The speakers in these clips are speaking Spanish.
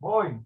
Voy.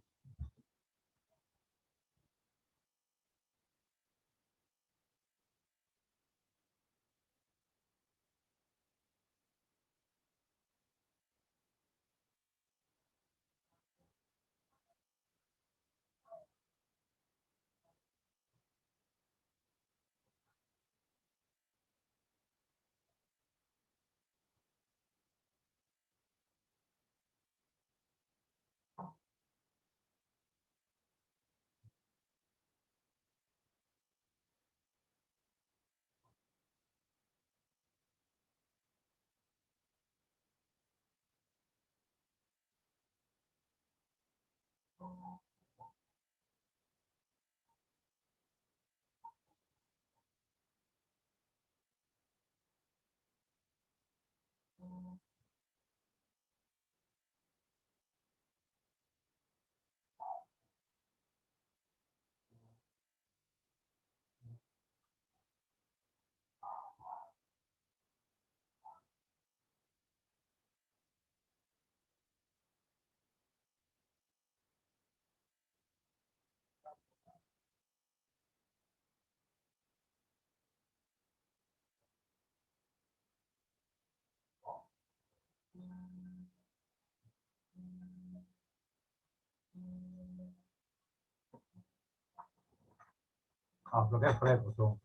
Ah, pero qué frescos son.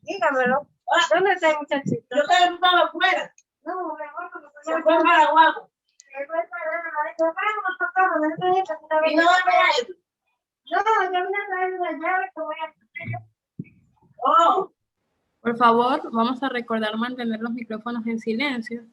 Dígamelo. ¿Dónde está el muchachito? Yo estaba afuera. No, me voy con Se fue para Guapo. Y no va a pegar eso. No, yo vine a traer una llave que voy a... Oh, Por favor, vamos a recordar mantener los micrófonos en silencio.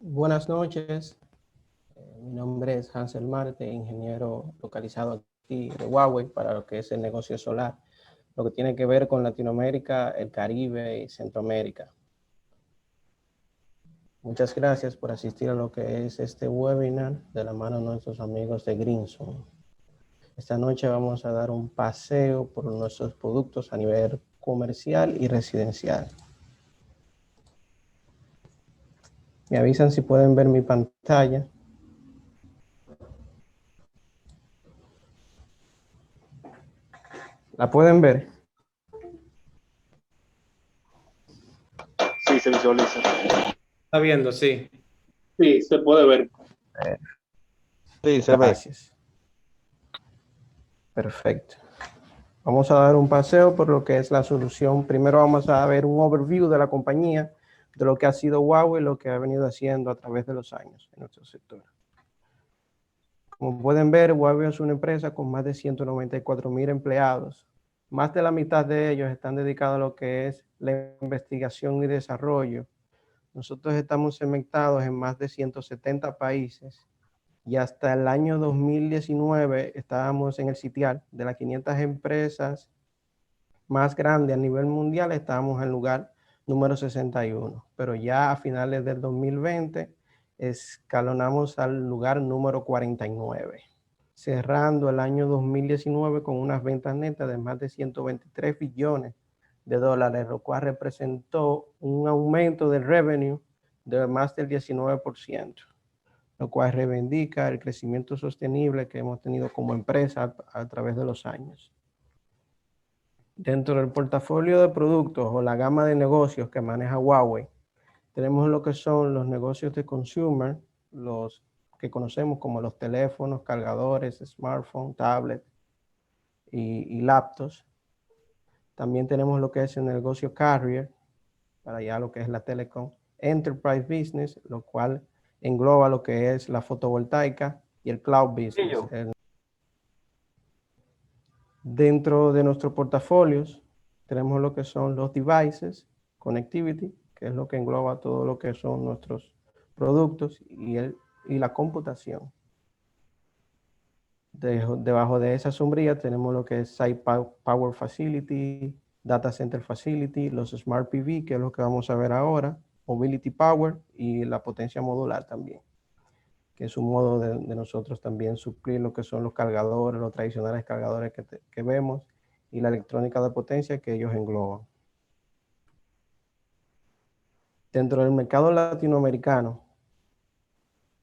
Buenas noches, mi nombre es Hansel Marte, ingeniero localizado aquí de Huawei para lo que es el negocio solar, lo que tiene que ver con Latinoamérica, el Caribe y Centroamérica. Muchas gracias por asistir a lo que es este webinar de la mano de nuestros amigos de Greenson. Esta noche vamos a dar un paseo por nuestros productos a nivel comercial y residencial. Me avisan si pueden ver mi pantalla. ¿La pueden ver? Sí, se visualiza. Está viendo, sí. Sí, se puede ver. Sí, se ve. Gracias. Perfecto. Vamos a dar un paseo por lo que es la solución. Primero vamos a ver un overview de la compañía, de lo que ha sido Huawei, lo que ha venido haciendo a través de los años en nuestro sector. Como pueden ver, Huawei es una empresa con más de 194,000 empleados. Más de la mitad de ellos están dedicados a lo que es la investigación y desarrollo. Nosotros estamos segmentados en más de 170 países y hasta el año 2019 estábamos en el sitial de las 500 empresas más grandes a nivel mundial, estábamos en el lugar número 61, pero ya a finales del 2020 escalonamos al lugar número 49, cerrando el año 2019 con unas ventas netas de más de 123 billones de dólares, lo cual representó un aumento del revenue de más del 19%, lo cual reivindica el crecimiento sostenible que hemos tenido como empresa a través de los años. Dentro del portafolio de productos o la gama de negocios que maneja Huawei, tenemos lo que son los negocios de consumer, los que conocemos como los teléfonos, cargadores, smartphones, tablets y laptops. También tenemos lo que es el negocio carrier, para allá lo que es la telecom, enterprise business, lo cual engloba lo que es la fotovoltaica y el cloud business. Dentro de nuestros portafolios tenemos lo que son los devices, connectivity, que es lo que engloba todo lo que son nuestros productos y la computación. Debajo de esa sombrilla tenemos lo que es Site Power Facility, Data Center Facility, los Smart PV, que es lo que vamos a ver ahora, Mobility Power y la potencia modular también, que es un modo de nosotros también suplir lo que son los cargadores, los tradicionales cargadores que vemos y la electrónica de potencia que ellos engloban. Dentro del mercado latinoamericano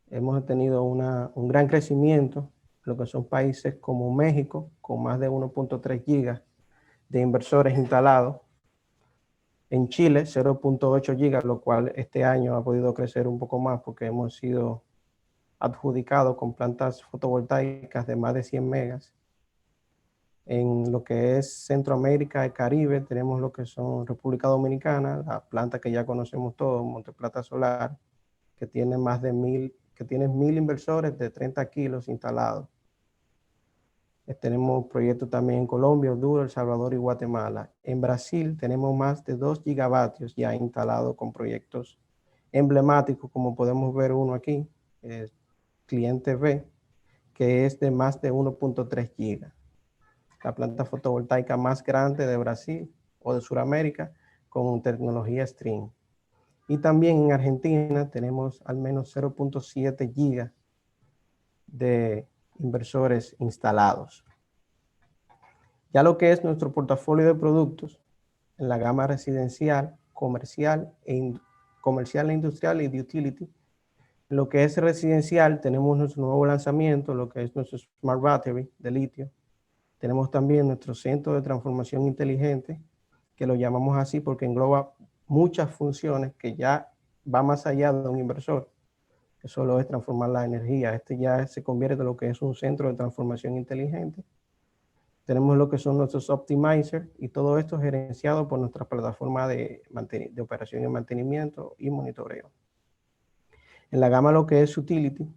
hemos tenido un gran crecimiento, lo que son países como México, con más de 1.3 gigas de inversores instalados. En Chile, 0.8 gigas, lo cual este año ha podido crecer un poco más porque hemos sido adjudicados con plantas fotovoltaicas de más de 100 megas. En lo que es Centroamérica y Caribe, tenemos lo que son República Dominicana, la planta que ya conocemos todos, Monteplata Solar, que tiene más de 1,000 inversores de 30 kilos instalados. Tenemos proyectos también en Colombia, Honduras, El Salvador y Guatemala. En Brasil tenemos más de 2 gigavatios ya instalados con proyectos emblemáticos, como podemos ver uno aquí, Cliente B, que es de más de 1.3 gigas. La planta fotovoltaica más grande de Brasil o de Sudamérica con tecnología Stream. Y también en Argentina tenemos al menos 0.7 gigas de inversores instalados. Ya lo que es nuestro portafolio de productos en la gama residencial, comercial e industrial y de utility. Lo que es residencial, tenemos nuestro nuevo lanzamiento, lo que es nuestro Smart Battery de litio. Tenemos también nuestro centro de transformación inteligente, que lo llamamos así porque engloba muchas funciones que ya va más allá de un inversor, que solo es transformar la energía. Este ya se convierte en lo que es un centro de transformación inteligente. Tenemos lo que son nuestros optimizers y todo esto gerenciado por nuestra plataforma de operación y mantenimiento y monitoreo. En la gama lo que es utility,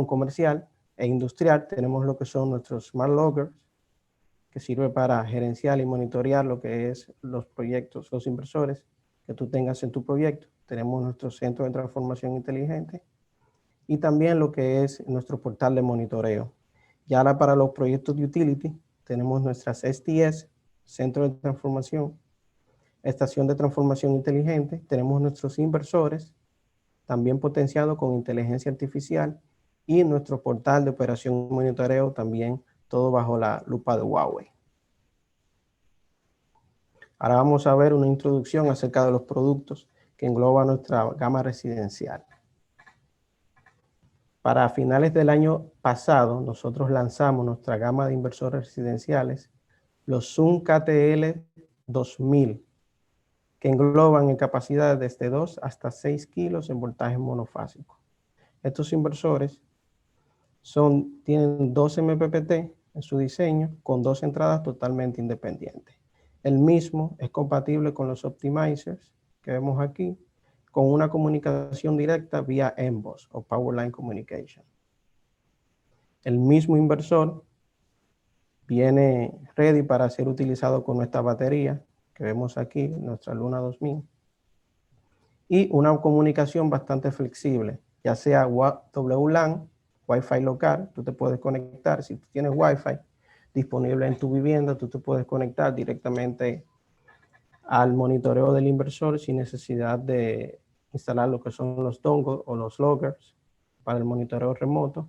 comercial e industrial, tenemos lo que son nuestros Smart Loggers, que sirve para gerenciar y monitorear lo que es los proyectos, los inversores que tú tengas en tu proyecto. Tenemos nuestro centro de transformación inteligente y también lo que es nuestro portal de monitoreo. Y ahora para los proyectos de utility, tenemos nuestras STS, Centro de Transformación, Estación de Transformación Inteligente, tenemos nuestros inversores, también potenciado con inteligencia artificial, y nuestro portal de operación y monitoreo también, todo bajo la lupa de Huawei. Ahora vamos a ver una introducción acerca de los productos que engloba nuestra gama residencial. Para finales del año pasado, nosotros lanzamos nuestra gama de inversores residenciales los Zoom KTL 2000, que engloban en capacidad desde 2 hasta 6 kilos en voltaje monofásico. Estos inversores tienen 12 MPPT en su diseño con 2 entradas totalmente independientes. El mismo es compatible con los optimizers que vemos aquí, con una comunicación directa vía MBOS o Power Line Communication. El mismo inversor viene ready para ser utilizado con nuestra batería que vemos aquí, nuestra Luna 2000, y una comunicación bastante flexible, ya sea WLAN, Wi-Fi local. Tú te puedes conectar, si tú tienes Wi-Fi disponible en tu vivienda, tú te puedes conectar directamente al monitoreo del inversor sin necesidad de instalar lo que son los dongles o los loggers para el monitoreo remoto,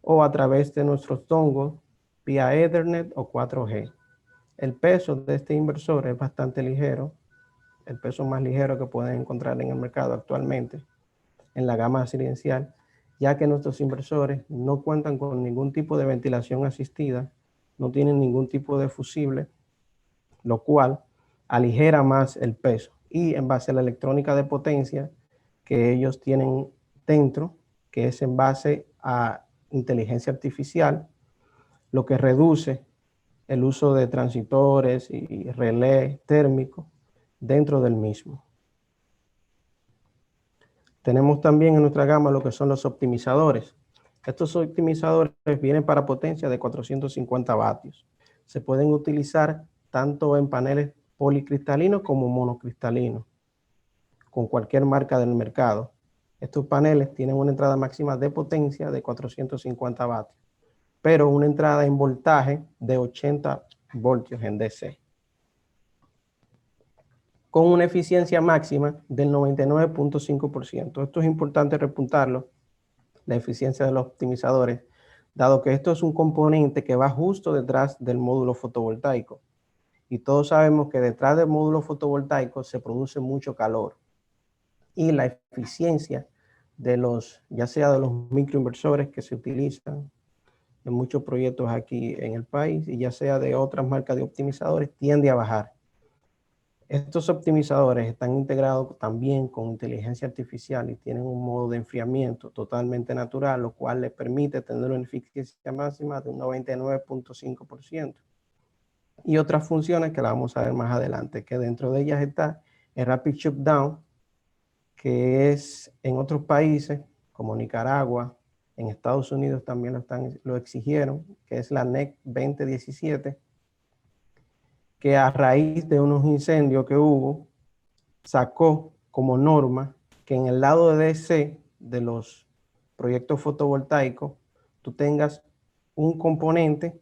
o a través de nuestros dongles vía Ethernet o 4G. El peso de este inversor es bastante ligero, el peso más ligero que pueden encontrar en el mercado actualmente en la gama residencial, ya que nuestros inversores no cuentan con ningún tipo de ventilación asistida, no tienen ningún tipo de fusible, lo cual aligera más el peso. Y en base a la electrónica de potencia que ellos tienen dentro, que es en base a inteligencia artificial, lo que reduce el uso de transitores y relé térmico dentro del mismo. Tenemos también en nuestra gama lo que son los optimizadores. Estos optimizadores vienen para potencia de 450 vatios. Se pueden utilizar tanto en paneles policristalinos como monocristalinos, con cualquier marca del mercado. Estos paneles tienen una entrada máxima de potencia de 450 vatios, pero una entrada en voltaje de 80 voltios en DC, con una eficiencia máxima del 99.5%. Esto es importante repuntarlo, la eficiencia de los optimizadores, dado que esto es un componente que va justo detrás del módulo fotovoltaico. Y todos sabemos que detrás del módulo fotovoltaico se produce mucho calor. Y la eficiencia de los, ya sea de los microinversores que se utilizan en muchos proyectos aquí en el país, y ya sea de otras marcas de optimizadores, tiende a bajar. Estos optimizadores están integrados también con inteligencia artificial y tienen un modo de enfriamiento totalmente natural, lo cual les permite tener una eficiencia máxima de un 99.5%. Y otras funciones que la vamos a ver más adelante, que dentro de ellas está el Rapid Shutdown, que es en otros países como Nicaragua, en Estados Unidos también lo exigieron, que es la NEC 2017, que a raíz de unos incendios que hubo, sacó como norma que en el lado de DC de los proyectos fotovoltaicos, tú tengas un componente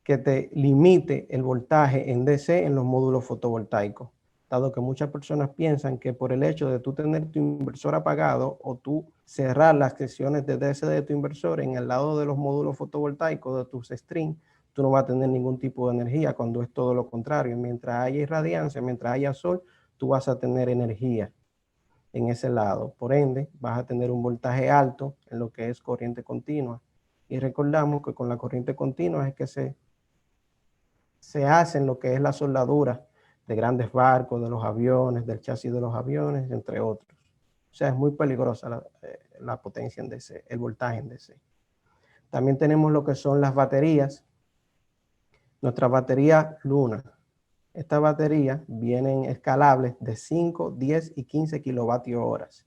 que te limite el voltaje en DC en los módulos fotovoltaicos, dado que muchas personas piensan que por el hecho de tú tener tu inversor apagado o tú cerrar las secciones de DC de tu inversor en el lado de los módulos fotovoltaicos de tus strings, tú no vas a tener ningún tipo de energía, cuando es todo lo contrario. Mientras haya irradiancia, mientras haya sol, tú vas a tener energía en ese lado. Por ende, vas a tener un voltaje alto en lo que es corriente continua. Y recordamos que con la corriente continua es que se hacen lo que es la soldadura de grandes barcos, de los aviones, del chasis de los aviones, entre otros. O sea, es muy peligrosa la potencia en DC, el voltaje en DC. También tenemos lo que son las baterías. Nuestra batería Luna. Estas baterías vienen escalables de 5, 10 y 15 kilovatios horas.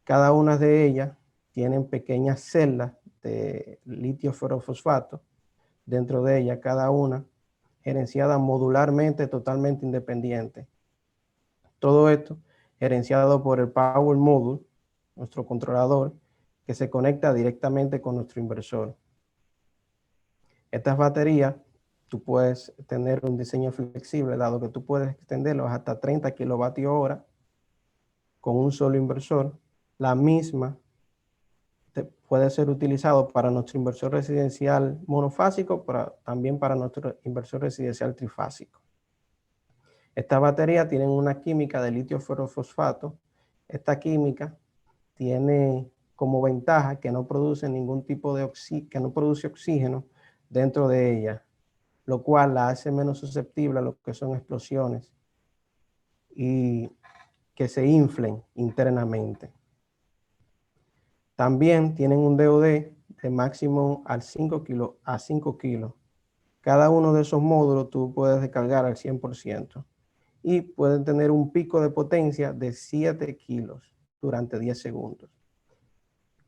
Cada una de ellas tienen pequeñas celdas de litio ferrofosfato. Dentro de ellas, cada una gerenciada modularmente, totalmente independiente. Todo esto gerenciado por el Power Module, nuestro controlador, que se conecta directamente con nuestro inversor. Estas baterías, tú puedes tener un diseño flexible, dado que tú puedes extenderlos hasta 30 kilovatios hora con un solo inversor. La misma puede ser utilizado para nuestro inversor residencial monofásico, pero también para nuestro inversor residencial trifásico. Estas baterías tienen una química de litio ferrofosfato. Esta química tiene como ventaja que no produce ningún tipo de que no produce oxígeno, dentro de ella, lo cual la hace menos susceptible a lo que son explosiones y que se inflen internamente. También tienen un DOD de máximo a 5 kilos. Cada uno de esos módulos tú puedes descargar al 100% y pueden tener un pico de potencia de 7 kilos durante 10 segundos.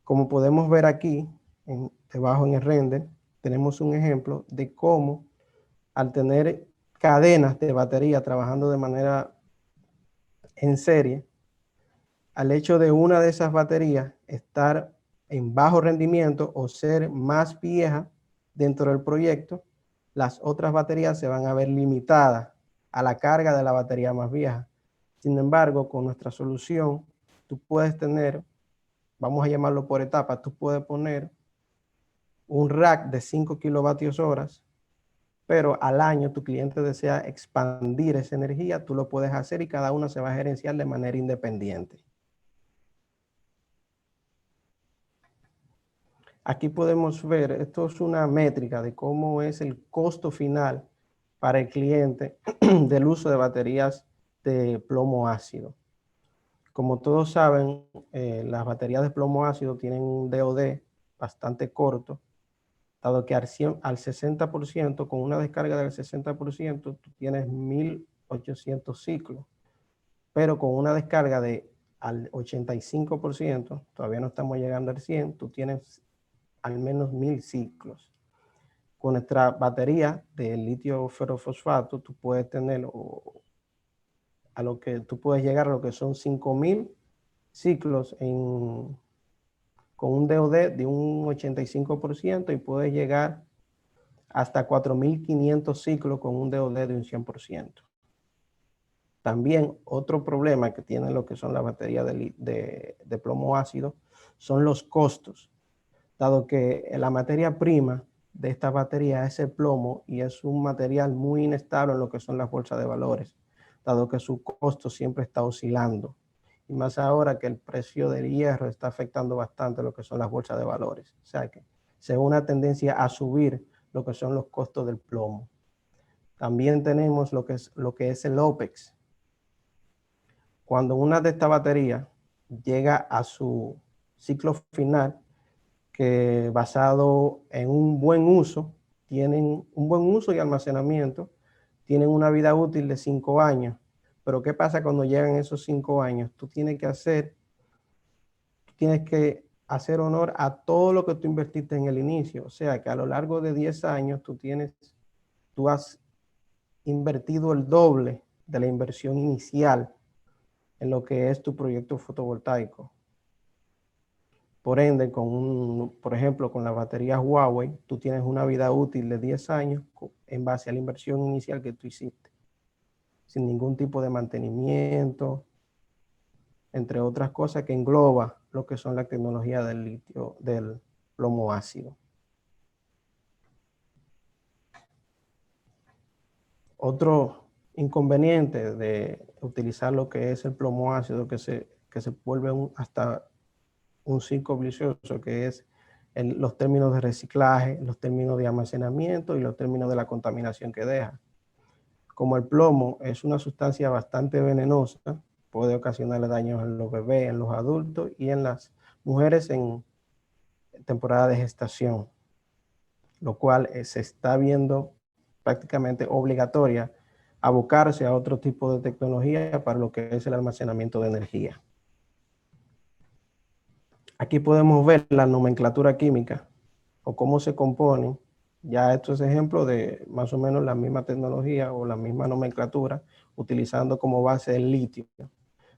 Como podemos ver aquí, debajo en el render, tenemos un ejemplo de cómo al tener cadenas de batería trabajando de manera en serie, al hecho de una de esas baterías estar en bajo rendimiento o ser más vieja dentro del proyecto, las otras baterías se van a ver limitadas a la carga de la batería más vieja. Sin embargo, con nuestra solución, tú puedes tener, vamos a llamarlo por etapas, tú puedes poner un rack de 5 kilovatios horas, pero al año tu cliente desea expandir esa energía, tú lo puedes hacer y cada una se va a gerenciar de manera independiente. Aquí podemos ver, esto es una métrica de cómo es el costo final para el cliente del uso de baterías de plomo ácido. Como todos saben, las baterías de plomo ácido tienen un DOD bastante corto, dado que al 60%, con una descarga del 60%, tú tienes 1800 ciclos, pero con una descarga al 85%, todavía no estamos llegando al 100%, tú tienes al menos 1000 ciclos. Con nuestra batería de litio ferrofosfato, tú puedes tener tú puedes llegar a lo que son 5000 ciclos con un DOD de un 85% y puedes llegar hasta 4500 ciclos con un DOD de un 100%. También otro problema que tienen lo que son las baterías de plomo ácido son los costos, dado que la materia prima de esta batería es el plomo y es un material muy inestable en lo que son las bolsas de valores, dado que su costo siempre está oscilando. Y más ahora que el precio del hierro está afectando bastante lo que son las bolsas de valores. O sea que se ve una tendencia a subir lo que son los costos del plomo. También tenemos lo que es el OPEX. Cuando una de estas baterías llega a su ciclo final, que basado en un buen uso, tienen un buen uso y almacenamiento, tienen una vida útil de 5 años. Pero ¿qué pasa cuando llegan esos 5 años? Tú tienes que hacer honor a todo lo que tú invertiste en el inicio. O sea que a lo largo de 10 años tú has invertido el doble de la inversión inicial en lo que es tu proyecto fotovoltaico. Por ende, por ejemplo, con las baterías Huawei, tú tienes una vida útil de 10 años en base a la inversión inicial que tú hiciste, sin ningún tipo de mantenimiento, entre otras cosas que engloba lo que son la tecnología del litio, del plomo ácido. Otro inconveniente de utilizar lo que es el plomo ácido, que se vuelve hasta un ciclo vicioso, que es los términos de reciclaje, los términos de almacenamiento y los términos de la contaminación que deja. Como el plomo es una sustancia bastante venenosa, puede ocasionarle daños en los bebés, en los adultos y en las mujeres en temporada de gestación, lo cual se está viendo prácticamente obligatoria abocarse a otro tipo de tecnología para lo que es el almacenamiento de energía. Aquí podemos ver la nomenclatura química o cómo se componen. Ya esto es ejemplo de más o menos la misma tecnología o la misma nomenclatura utilizando como base el litio.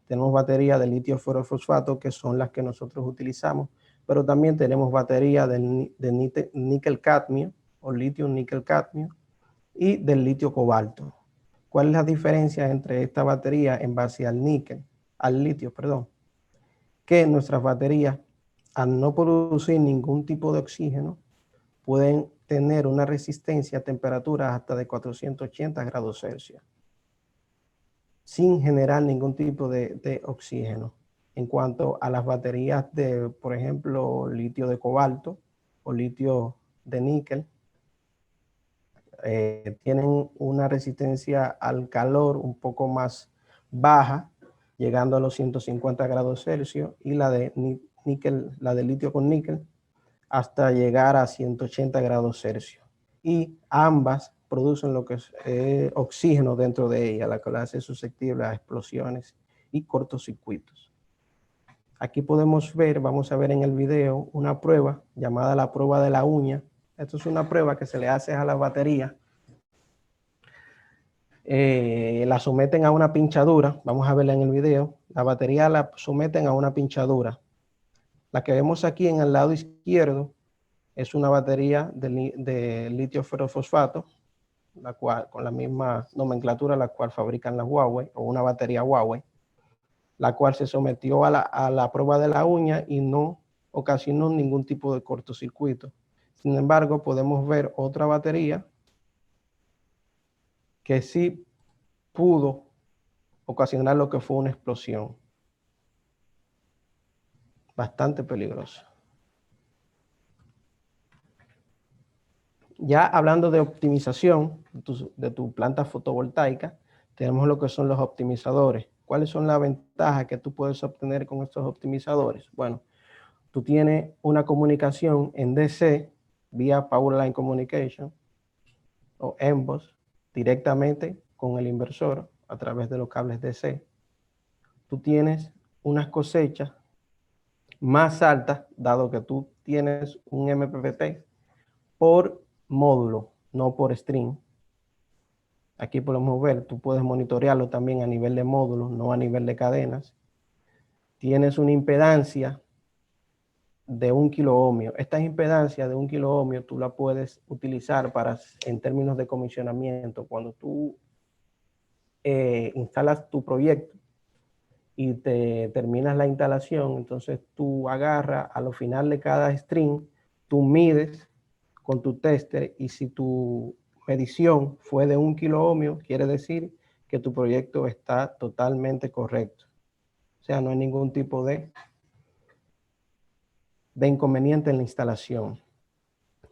Tenemos baterías de litio ferrofosfato que son las que nosotros utilizamos, pero también tenemos baterías de níquel cadmio o litio níquel cadmio y del litio cobalto. ¿Cuál es la diferencia entre esta batería en base al litio, perdón? Que nuestras baterías, al no producir ningún tipo de oxígeno, pueden tener una resistencia a temperaturas hasta de 480 grados Celsius, sin generar ningún tipo de oxígeno. En cuanto a las baterías de, por ejemplo, litio de cobalto o litio de níquel, tienen una resistencia al calor un poco más baja, llegando a los 150 grados Celsius, y la de níquel, la de litio con níquel, hasta llegar a 180 grados Celsius. Y ambas producen lo que es oxígeno dentro de ella, la que la hace susceptible a explosiones y cortocircuitos. Aquí podemos ver, vamos a ver en el video, una prueba llamada la prueba de la uña. Esto es una prueba que se le hace a la batería. La someten a una pinchadura, vamos a verla en el video. La batería la someten a una pinchadura. La que vemos aquí en el lado izquierdo es una batería de litio ferrofosfato, la cual, con la misma nomenclatura la cual fabrican las Huawei, o una batería Huawei, la cual se sometió a la prueba de la uña y no ocasionó ningún tipo de cortocircuito. Sin embargo, podemos ver otra batería que sí pudo ocasionar lo que fue una explosión. Bastante peligrosa. Ya hablando de optimización de tu planta fotovoltaica, tenemos lo que son los optimizadores. ¿Cuáles son las ventajas que tú puedes obtener con estos optimizadores? Bueno, tú tienes una comunicación en DC vía Powerline Communication o MBUS directamente con el inversor a través de los cables DC. Tú tienes unas cosechas más altas, dado que tú tienes un MPPT por módulo, no por string. Aquí podemos ver, tú puedes monitorearlo también a nivel de módulos, no a nivel de cadenas. Tienes una impedancia de 1 kilo ohmio. Esta impedancia de 1 kilo ohmio tú la puedes utilizar para, en términos de comisionamiento, cuando tú instalas tu proyecto y te terminas la instalación, entonces tú agarras a lo final de cada string, tú mides con tu tester, y si tu medición fue de 1 kilo ohmio, quiere decir que tu proyecto está totalmente correcto. O sea, no hay ningún tipo de inconveniente en la instalación.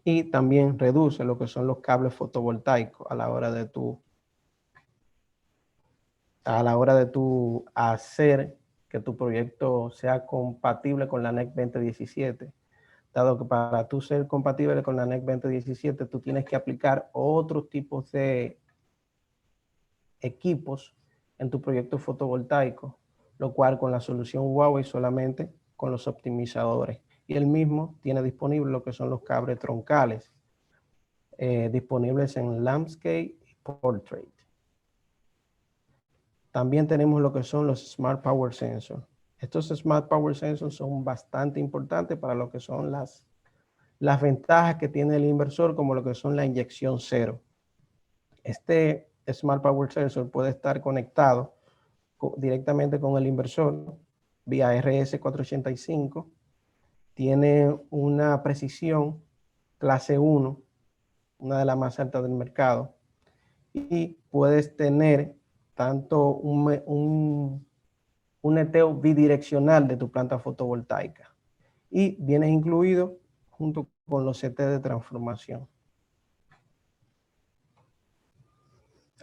Y también reduce lo que son los cables fotovoltaicos a la hora de tu hacer que tu proyecto sea compatible con la NEC 2017. Dado que para tú ser compatible con la NEC 2017, tú tienes que aplicar otros tipos de equipos en tu proyecto fotovoltaico, lo cual con la solución Huawei solamente con los optimizadores. Y el mismo tiene disponible lo que son los cables troncales, disponibles en Landscape y Portrait. También tenemos lo que son los Smart Power Sensors. Estos Smart Power Sensors son bastante importantes para lo que son las ventajas que tiene el inversor, como lo que son la inyección cero. Este Smart Power Sensor puede estar conectado directamente con el inversor vía RS485. Tiene una precisión clase 1, una de las más altas del mercado, y puedes tener tanto un neteo bidireccional de tu planta fotovoltaica, y viene incluido junto con los CT de transformación.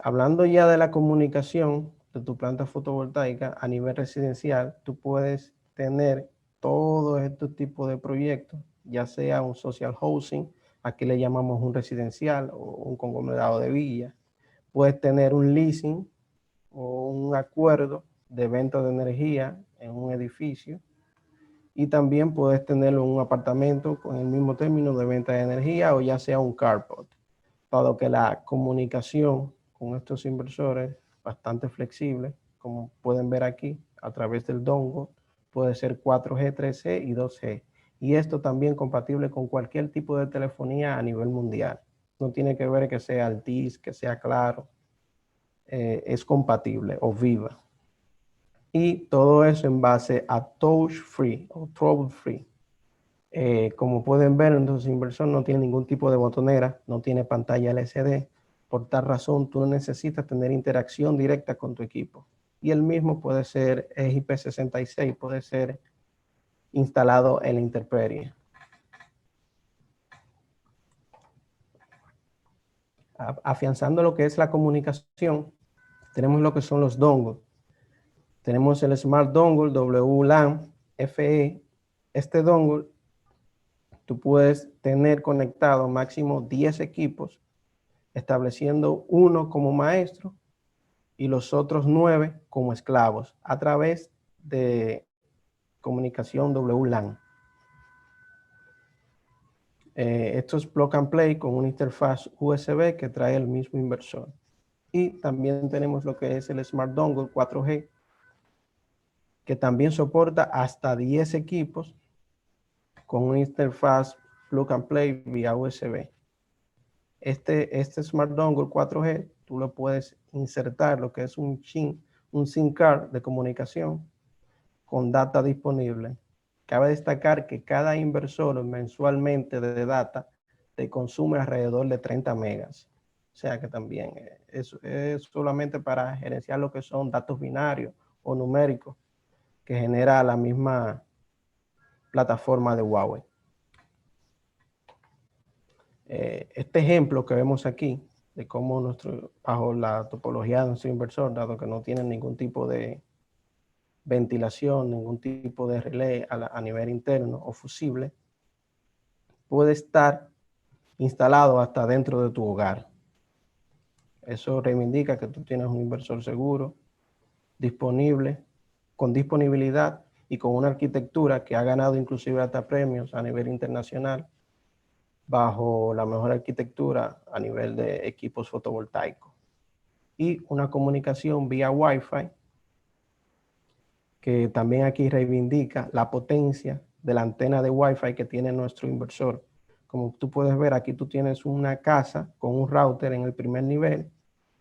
Hablando ya de la comunicación de tu planta fotovoltaica a nivel residencial, tú puedes tener todos estos tipos de proyectos, ya sea un social housing, aquí le llamamos un residencial, o un conglomerado de villas. Puedes tener un leasing o un acuerdo de venta de energía en un edificio, y también puedes tener un apartamento con el mismo término de venta de energía, o ya sea un carport. Dado que la comunicación con estos inversores bastante flexible, como pueden ver aquí, a través del dongle, puede ser 4G, 3G y 2G. Y esto también compatible con cualquier tipo de telefonía a nivel mundial. No tiene que ver que sea Altice, que sea Claro. Es compatible, o Viva. Y todo eso en base a touch free o trouble free. Como pueden ver, entonces inversor no tiene ningún tipo de botonera, no tiene pantalla LCD. Por tal razón, tú no necesitas tener interacción directa con tu equipo. Y el mismo puede ser IP66, puede ser instalado en la intemperie. afianzando lo que es la comunicación, tenemos lo que son los dongles. Tenemos el Smart Dongle WLAN FE. Este dongle tú puedes tener conectado máximo 10 equipos, estableciendo uno como maestro y los otros 9 como esclavos a través de comunicación WLAN. Esto es plug and play con una interfaz USB que trae el mismo inversor. Y también tenemos lo que es el Smart Dongle 4G, que también soporta hasta 10 equipos con una interfaz plug and play vía USB. Este Smart Dongle 4G, tú lo puedes insertar lo que es un SIM card de comunicación con data disponible. Cabe destacar que cada inversor mensualmente de data te consume alrededor de 30 megas. O sea que también es solamente para gerenciar lo que son datos binarios o numéricos que genera la misma plataforma de Huawei. Este ejemplo que vemos aquí de cómo bajo la topología de nuestro inversor, dado que no tiene ningún tipo de ventilación, ningún tipo de relé a nivel interno o fusible, puede estar instalado hasta dentro de tu hogar. Eso reivindica que tú tienes un inversor seguro, disponible, con disponibilidad y con una arquitectura que ha ganado inclusive hasta premios a nivel internacional bajo la mejor arquitectura a nivel de equipos fotovoltaicos. Y una comunicación vía Wi-Fi que también aquí reivindica la potencia de la antena de Wi-Fi que tiene nuestro inversor. Como tú puedes ver, aquí tú tienes una casa con un router en el primer nivel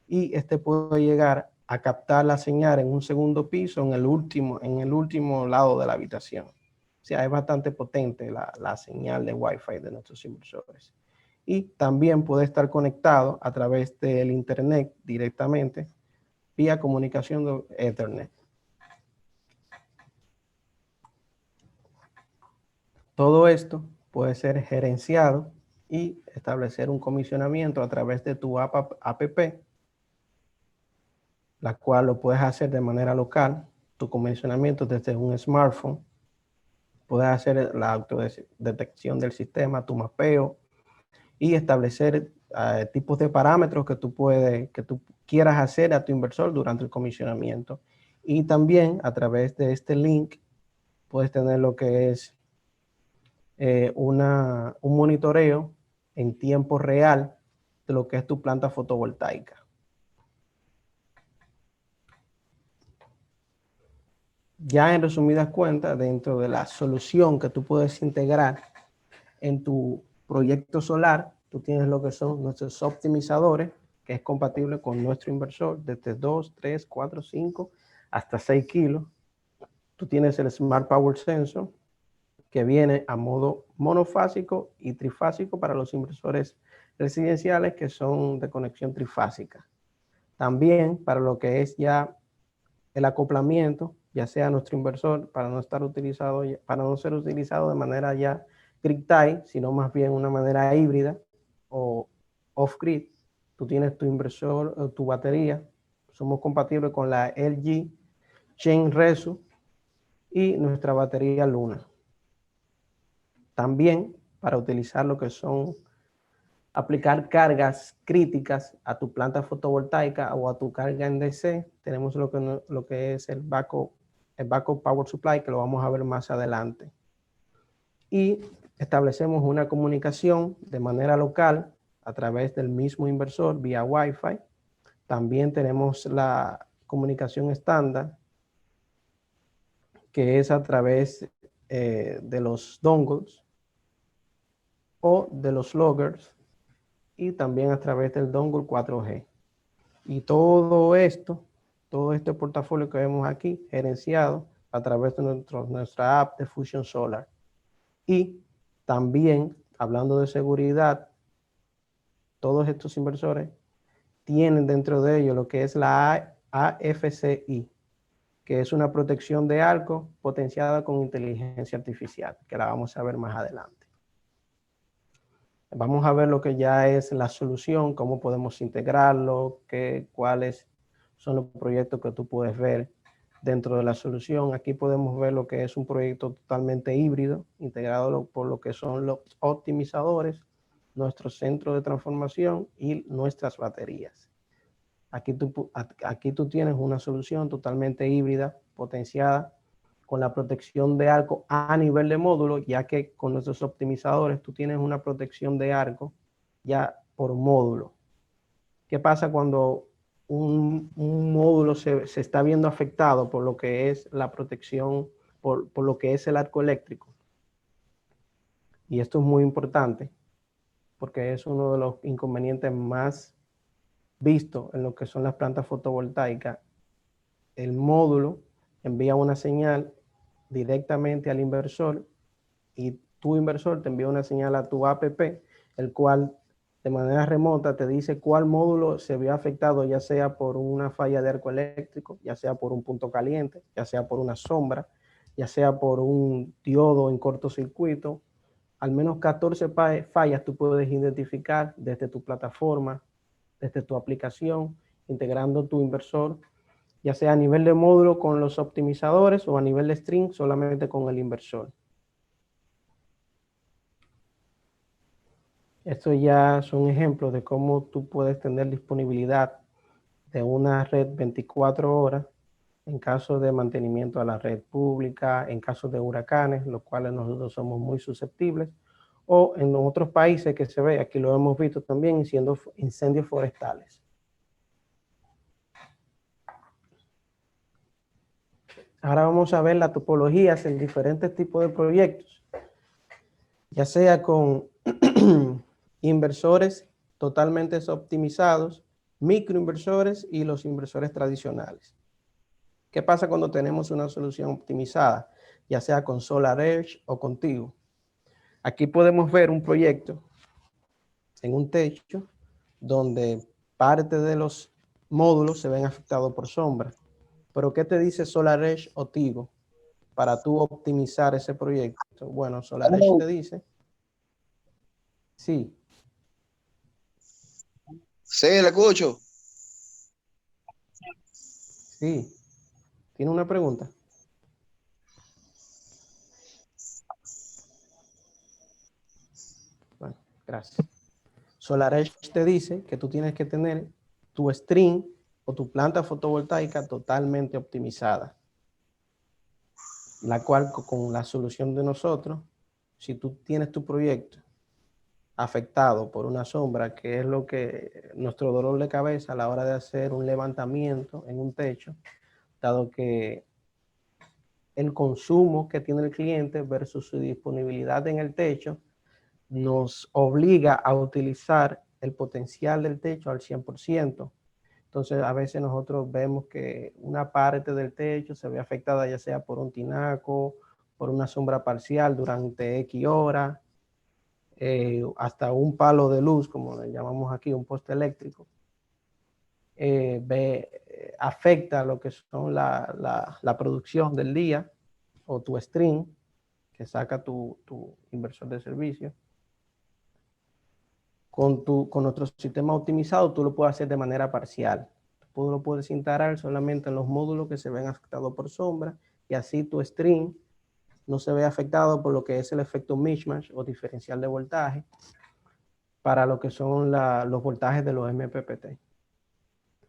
y este puede llegar a captar la señal en un segundo piso en el último lado de la habitación. O sea, es bastante potente la señal de Wi-Fi de nuestros inversores. Y también puede estar conectado a través del Internet directamente vía comunicación de Ethernet. Todo esto puede ser gerenciado y establecer un comisionamiento a través de tu app, la cual lo puedes hacer de manera local, tu comisionamiento desde un smartphone. Puedes hacer la autodetección del sistema, tu mapeo y establecer tipos de parámetros que tú quieras hacer a tu inversor durante el comisionamiento. Y también a través de este link puedes tener lo que es un monitoreo en tiempo real de lo que es tu planta fotovoltaica. Ya en resumidas cuentas, dentro de la solución que tú puedes integrar en tu proyecto solar, tú tienes lo que son nuestros optimizadores, que es compatible con nuestro inversor desde 2, 3, 4, 5 hasta 6 kilos. Tú tienes el Smart Power Sensor, que viene a modo monofásico y trifásico para los inversores residenciales que son de conexión trifásica. También para lo que es ya el acoplamiento, ya sea nuestro inversor, para no ser utilizado de manera ya grid-tie, sino más bien una manera híbrida o off-grid. Tú tienes tu inversor, tu batería, somos compatibles con la LG Chain Resu y nuestra batería Luna. También para utilizar lo que son aplicar cargas críticas a tu planta fotovoltaica o a tu carga en DC, tenemos lo que es el backup power supply, que lo vamos a ver más adelante. Y establecemos una comunicación de manera local a través del mismo inversor vía Wi-Fi. También tenemos la comunicación estándar, que es a través de los dongles o de los loggers, y también a través del dongle 4G. Y todo este portafolio que vemos aquí, gerenciado a través de nuestra app de Fusion Solar. Y también, hablando de seguridad, todos estos inversores tienen dentro de ellos lo que es la AFCI, que es una protección de arco potenciada con inteligencia artificial, que la vamos a ver más adelante. Vamos a ver lo que ya es la solución, cómo podemos integrarlo, cuáles son los proyectos que tú puedes ver dentro de la solución. Aquí podemos ver lo que es un proyecto totalmente híbrido, integrado por lo que son los optimizadores, nuestro centro de transformación y nuestras baterías. Aquí tú tienes una solución totalmente híbrida, potenciada, con la protección de arco a nivel de módulo, ya que con nuestros optimizadores tú tienes una protección de arco ya por módulo. ¿Qué pasa cuando un módulo se está viendo afectado por lo que es la protección, por lo que es el arco eléctrico? Y esto es muy importante porque es uno de los inconvenientes más vistos en lo que son las plantas fotovoltaicas. El módulo envía una señal directamente al inversor y tu inversor te envía una señal a tu APP, el cual de manera remota te dice cuál módulo se vio afectado, ya sea por una falla de arco eléctrico, ya sea por un punto caliente, ya sea por una sombra, ya sea por un diodo en cortocircuito. Al menos 14 fallas tú puedes identificar desde tu plataforma, desde tu aplicación, integrando tu inversor, ya sea a nivel de módulo con los optimizadores o a nivel de string solamente con el inversor. Esto ya son ejemplos de cómo tú puedes tener disponibilidad de una red 24 horas en caso de mantenimiento a la red pública, en caso de huracanes, los cuales nosotros somos muy susceptibles, o en otros países que se ve, aquí lo hemos visto también, siendo incendios forestales. Ahora vamos a ver las topologías en diferentes tipos de proyectos, ya sea con inversores totalmente optimizados, microinversores y los inversores tradicionales. ¿Qué pasa cuando tenemos una solución optimizada, ya sea con SolarEdge o contigo? Aquí podemos ver un proyecto en un techo donde parte de los módulos se ven afectados por sombra. Pero ¿qué te dice SolarEdge o Tigo para tú optimizar ese proyecto? Bueno, SolarEdge te dice, sí. Sí, le escucho. Sí. ¿Tiene una pregunta? Bueno, gracias. SolarEdge te dice que tú tienes que tener tu string o tu planta fotovoltaica totalmente optimizada, la cual con la solución de nosotros, si tú tienes tu proyecto afectado por una sombra, que es lo que nuestro dolor de cabeza a la hora de hacer un levantamiento en un techo, dado que el consumo que tiene el cliente versus su disponibilidad en el techo nos obliga a utilizar el potencial del techo al 100%. Entonces, a veces nosotros vemos que una parte del techo se ve afectada ya sea por un tinaco, por una sombra parcial durante X horas, hasta un palo de luz, como le llamamos aquí, un poste eléctrico, afecta lo que son la producción del día o tu string que saca tu inversor de servicio. Con nuestro sistema optimizado tú lo puedes hacer de manera parcial. Tú lo puedes integrar solamente en los módulos que se ven afectados por sombra y así tu string no se ve afectado por lo que es el efecto mismatch o diferencial de voltaje para lo que son los voltajes de los MPPT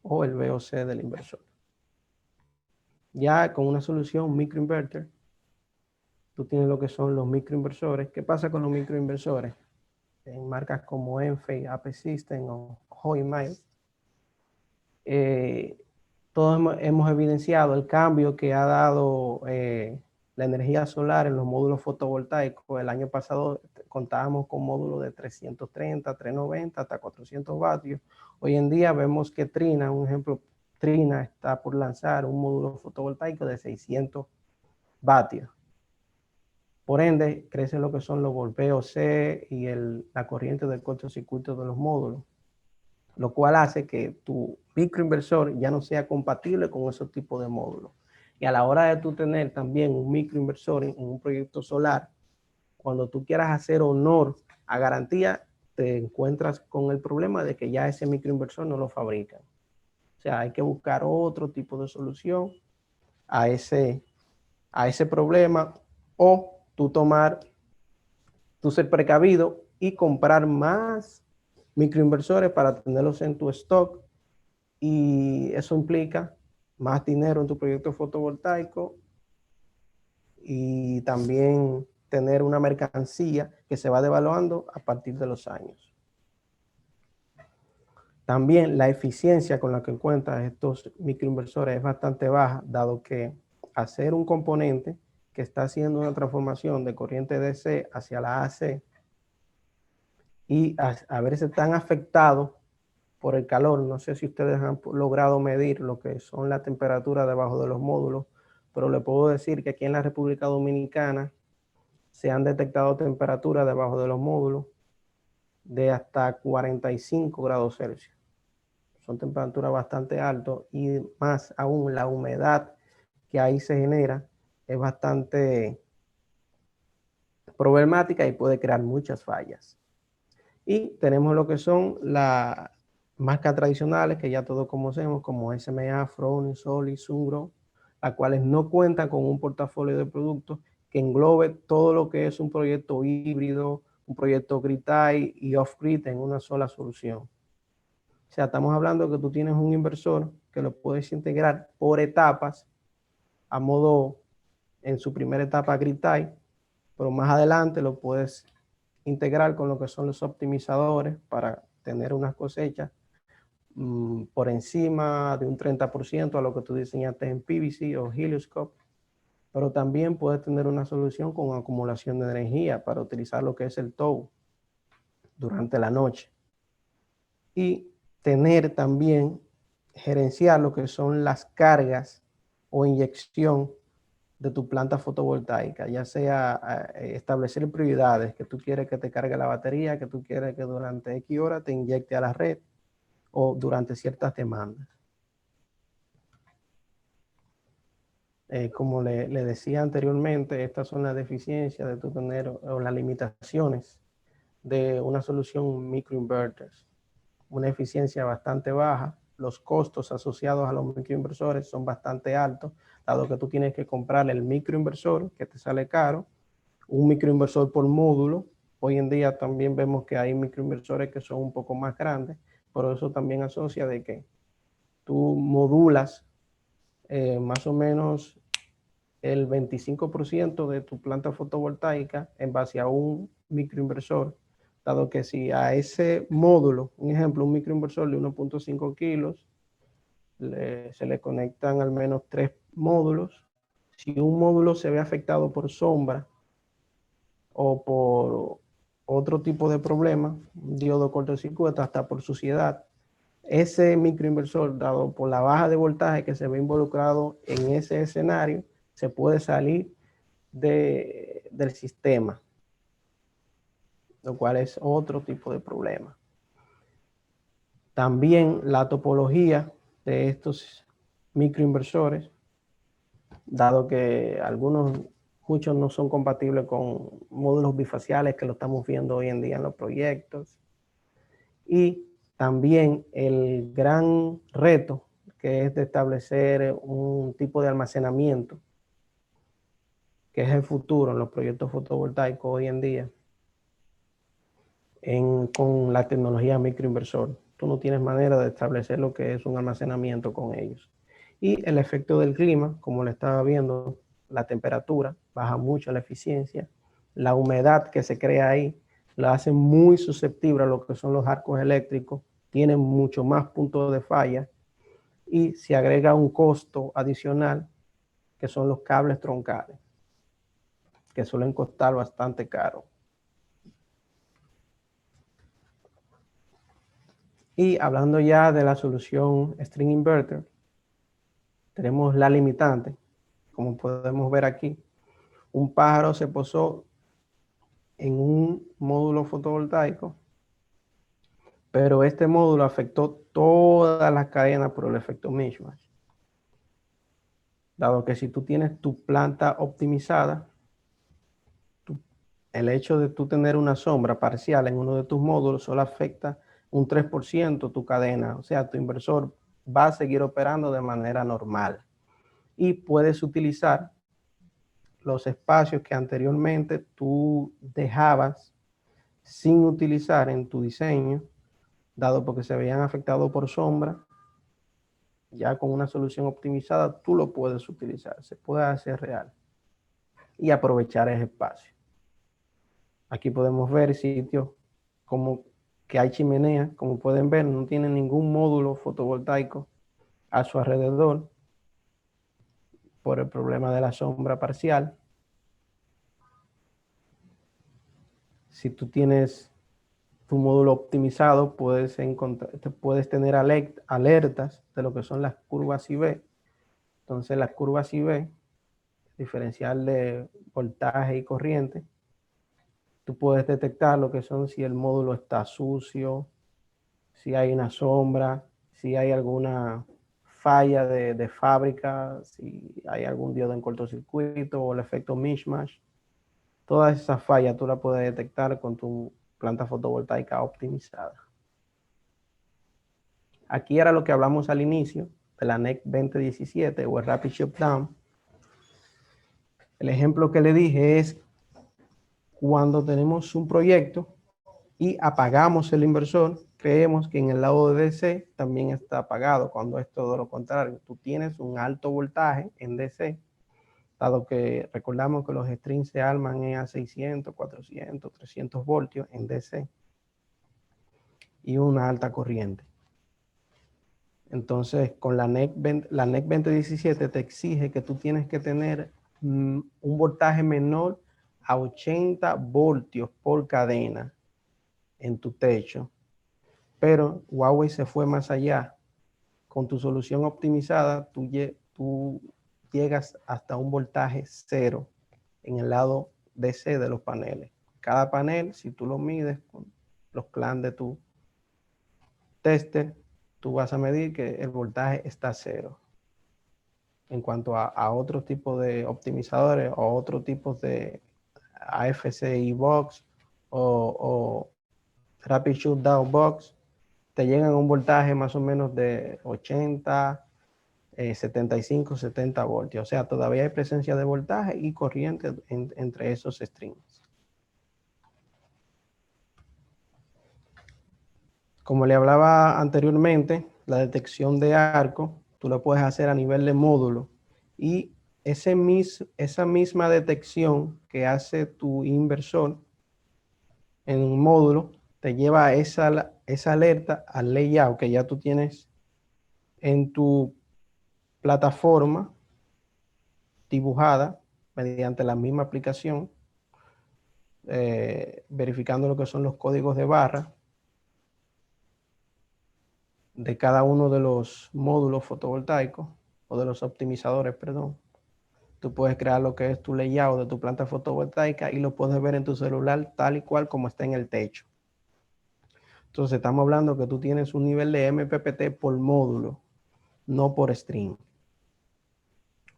o el VOC del inversor. Ya con una solución microinverter, tú tienes lo que son los microinversores. ¿Qué pasa con los microinversores? En marcas como Enphase, AP System o Hoymail, todos hemos evidenciado el cambio que ha dado la energía solar en los módulos fotovoltaicos. El año pasado contábamos con módulos de 330, 390, hasta 400 vatios. Hoy en día vemos que Trina, un ejemplo, Trina está por lanzar un módulo fotovoltaico de 600 vatios. Por ende, crecen lo que son los volteos C y la corriente del cortocircuito de los módulos, lo cual hace que tu microinversor ya no sea compatible con esos tipos de módulos. Y a la hora de tú tener también un microinversor en un proyecto solar, cuando tú quieras hacer honor a garantía, te encuentras con el problema de que ya ese microinversor no lo fabrican. O sea, hay que buscar otro tipo de solución a ese problema, o tú ser precavido y comprar más microinversores para tenerlos en tu stock, y eso implica más dinero en tu proyecto fotovoltaico y también tener una mercancía que se va devaluando a partir de los años. También la eficiencia con la que cuentan estos microinversores es bastante baja, dado que hacer un componente que está haciendo una transformación de corriente DC hacia la AC y a verse tan afectado por el calor. No sé si ustedes han logrado medir lo que son la temperatura debajo de los módulos, pero le puedo decir que aquí en la República Dominicana se han detectado temperaturas debajo de los módulos de hasta 45 grados Celsius. Son temperaturas bastante altas, y más aún la humedad que ahí se genera es bastante problemática y puede crear muchas fallas. Y tenemos lo que son las marcas tradicionales que ya todos conocemos, como SMA, Froni, Soli, Sungrow, las cuales no cuentan con un portafolio de productos que englobe todo lo que es un proyecto híbrido, un proyecto grid-tie y off-grid en una sola solución. O sea, estamos hablando que tú tienes un inversor que lo puedes integrar por etapas, a modo en su primera etapa grid-tie, pero más adelante lo puedes integrar con lo que son los optimizadores para tener unas cosechas por encima de un 30% a lo que tú diseñaste en PVC o Helioscope, pero también puedes tener una solución con acumulación de energía para utilizar lo que es el tow durante la noche, y tener también, gerenciar lo que son las cargas o inyección de tu planta fotovoltaica, ya sea establecer prioridades, que tú quieres que te cargue la batería, que tú quieres que durante X horas te inyecte a la red, o durante ciertas demandas. Como le decía anteriormente, estas son las deficiencias de tu tener, o las limitaciones de una solución microinverters. Una eficiencia bastante baja, los costos asociados a los microinversores son bastante altos, dado que tú tienes que comprar el microinversor, que te sale caro, un microinversor por módulo. Hoy en día también vemos que hay microinversores que son un poco más grandes, pero eso también asocia de que tú modulas más o menos el 25% de tu planta fotovoltaica en base a un microinversor, dado que si a ese módulo, un ejemplo, un microinversor de 1.5 kilos, se le conectan al menos 3 módulos. Si un módulo se ve afectado por sombra o por otro tipo de problema, un diodo cortocircuito, hasta por suciedad, ese microinversor, dado por la baja de voltaje que se ve involucrado en ese escenario, se puede salir del sistema, lo cual es otro tipo de problema. También la topología de estos microinversores, dado que muchos no son compatibles con módulos bifaciales, que lo estamos viendo hoy en día en los proyectos. Y también el gran reto que es de establecer un tipo de almacenamiento, que es el futuro en los proyectos fotovoltaicos hoy en día, con la tecnología microinversor. Tú no tienes manera de establecer lo que es un almacenamiento con ellos. Y el efecto del clima, como le estaba viendo, la temperatura baja mucho la eficiencia, la humedad que se crea ahí la hace muy susceptible a lo que son los arcos eléctricos, tienen mucho más puntos de falla, y se agrega un costo adicional que son los cables troncales, que suelen costar bastante caro. Y hablando ya de la solución string inverter, tenemos la limitante. Como podemos ver aquí, un pájaro se posó en un módulo fotovoltaico, pero este módulo afectó todas las cadenas por el efecto mismatch. Dado que si tú tienes tu planta optimizada, el hecho de tú tener una sombra parcial en uno de tus módulos solo afecta un 3% tu cadena. O sea, tu inversor va a seguir operando de manera normal. Y puedes utilizar los espacios que anteriormente tú dejabas sin utilizar en tu diseño, dado porque se veían afectados por sombra. Ya con una solución optimizada, tú lo puedes utilizar, se puede hacer real y aprovechar ese espacio. Aquí podemos ver sitios como que hay chimenea, como pueden ver, no tiene ningún módulo fotovoltaico a su alrededor por el problema de la sombra parcial. Si tú tienes tu módulo optimizado, puedes tener alertas de lo que son las curvas IV. Entonces las curvas IV, diferencial de voltaje y corriente, tú puedes detectar lo que son si el módulo está sucio, si hay una sombra, si hay alguna falla de fábrica, si hay algún diodo en cortocircuito o el efecto mismatch. Todas esas fallas tú las puedes detectar con tu planta fotovoltaica optimizada. Aquí era lo que hablamos al inicio de la NEC 2017 o el Rapid Shutdown. El ejemplo que le dije es cuando tenemos un proyecto y apagamos el inversor, creemos que en el lado de DC también está apagado, cuando es todo lo contrario. Tú tienes un alto voltaje en DC, dado que recordamos que los strings se arman a 600, 400, 300 voltios en DC y una alta corriente. Entonces, con la NEC 2017 te exige que tú tienes que tener un voltaje menor a 80 voltios por cadena en tu techo. Pero Huawei se fue más allá. Con tu solución optimizada, tú llegas hasta un voltaje 0 en el lado DC de los paneles. Cada panel, si tú lo mides con los clans de tu tester, tú vas a medir que el voltaje está 0. En cuanto a otros tipos de optimizadores o otros tipos de AFCI Box o Rapid Shutdown Box, te llegan a un voltaje más o menos de 80, 75, 70 voltios. O sea, todavía hay presencia de voltaje y corriente entre esos strings. Como le hablaba anteriormente, la detección de arco, tú lo puedes hacer a nivel de módulo. Y esa misma detección que hace tu inversor en un módulo, te lleva a esa alerta al layout que ya tú tienes en tu plataforma dibujada mediante la misma aplicación, verificando lo que son los códigos de barra de cada uno de los módulos fotovoltaicos o de los optimizadores, perdón. Tú puedes crear lo que es tu layout de tu planta fotovoltaica y lo puedes ver en tu celular tal y cual como está en el techo. Entonces estamos hablando que tú tienes un nivel de MPPT por módulo, no por string,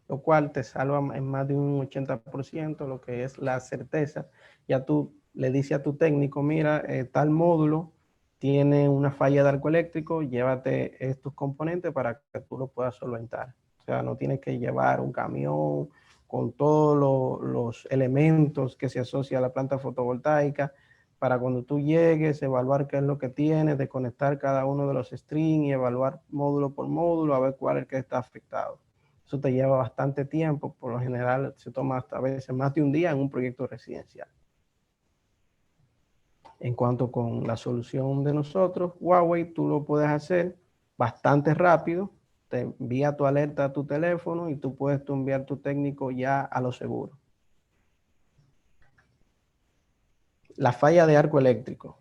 lo cual te salva en más de un 80% lo que es la certeza. Ya tú le dices a tu técnico, mira, tal módulo tiene una falla de arco eléctrico, llévate estos componentes para que tú lo puedas solventar. O sea, no tienes que llevar un camión con todos los elementos que se asocian a la planta fotovoltaica para cuando tú llegues, evaluar qué es lo que tienes, desconectar cada uno de los strings y evaluar módulo por módulo a ver cuál es el que está afectado. Eso te lleva bastante tiempo, por lo general se toma hasta a veces más de un día en un proyecto residencial. En cuanto con la solución de nosotros, Huawei, tú lo puedes hacer bastante rápido, te envía tu alerta a tu teléfono y tú puedes enviar tu técnico ya a lo seguro. La falla de arco eléctrico.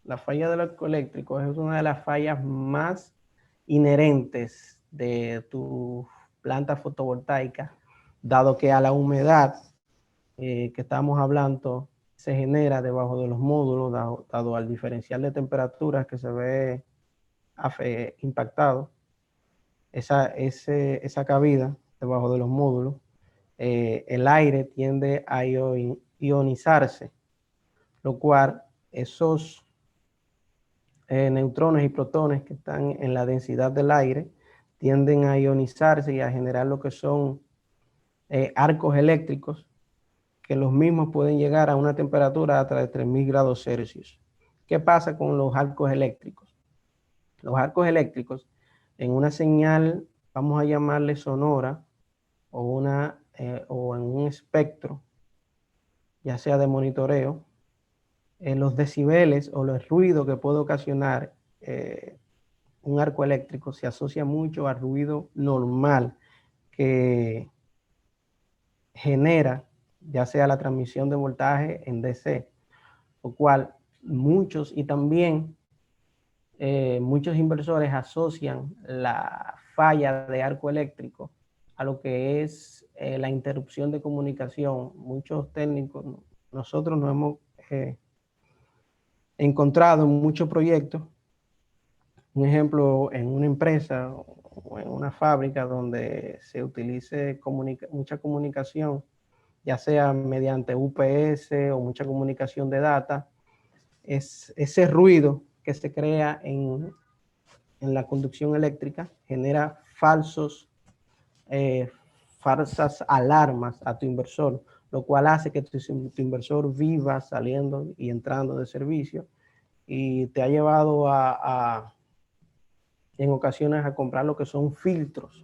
La falla del arco eléctrico es una de las fallas más inherentes de tu planta fotovoltaica, dado que a la humedad que estamos hablando se genera debajo de los módulos, dado al diferencial de temperaturas que se ve impactado, esa cabida debajo de los módulos, el aire tiende a ionizarse lo cual esos neutrones y protones que están en la densidad del aire tienden a ionizarse y a generar lo que son arcos eléctricos, que los mismos pueden llegar a una temperatura hasta de 3000 grados Celsius. ¿Qué pasa con los arcos eléctricos? Los arcos eléctricos, en una señal, vamos a llamarle sonora, o en un espectro, ya sea de monitoreo, los decibeles o los ruidos que puede ocasionar un arco eléctrico se asocia mucho al ruido normal que genera ya sea la transmisión de voltaje en DC, lo cual muchos inversores asocian la falla de arco eléctrico a lo que es la interrupción de comunicación. Muchos técnicos, nosotros nos hemos encontrado en muchos proyectos, un ejemplo, en una empresa o en una fábrica donde se utilice mucha comunicación, ya sea mediante UPS o mucha comunicación de data, es ese ruido que se crea en la conducción eléctrica genera falsas alarmas a tu inversor, lo cual hace que tu inversor viva saliendo y entrando de servicio, y te ha llevado en ocasiones a comprar lo que son filtros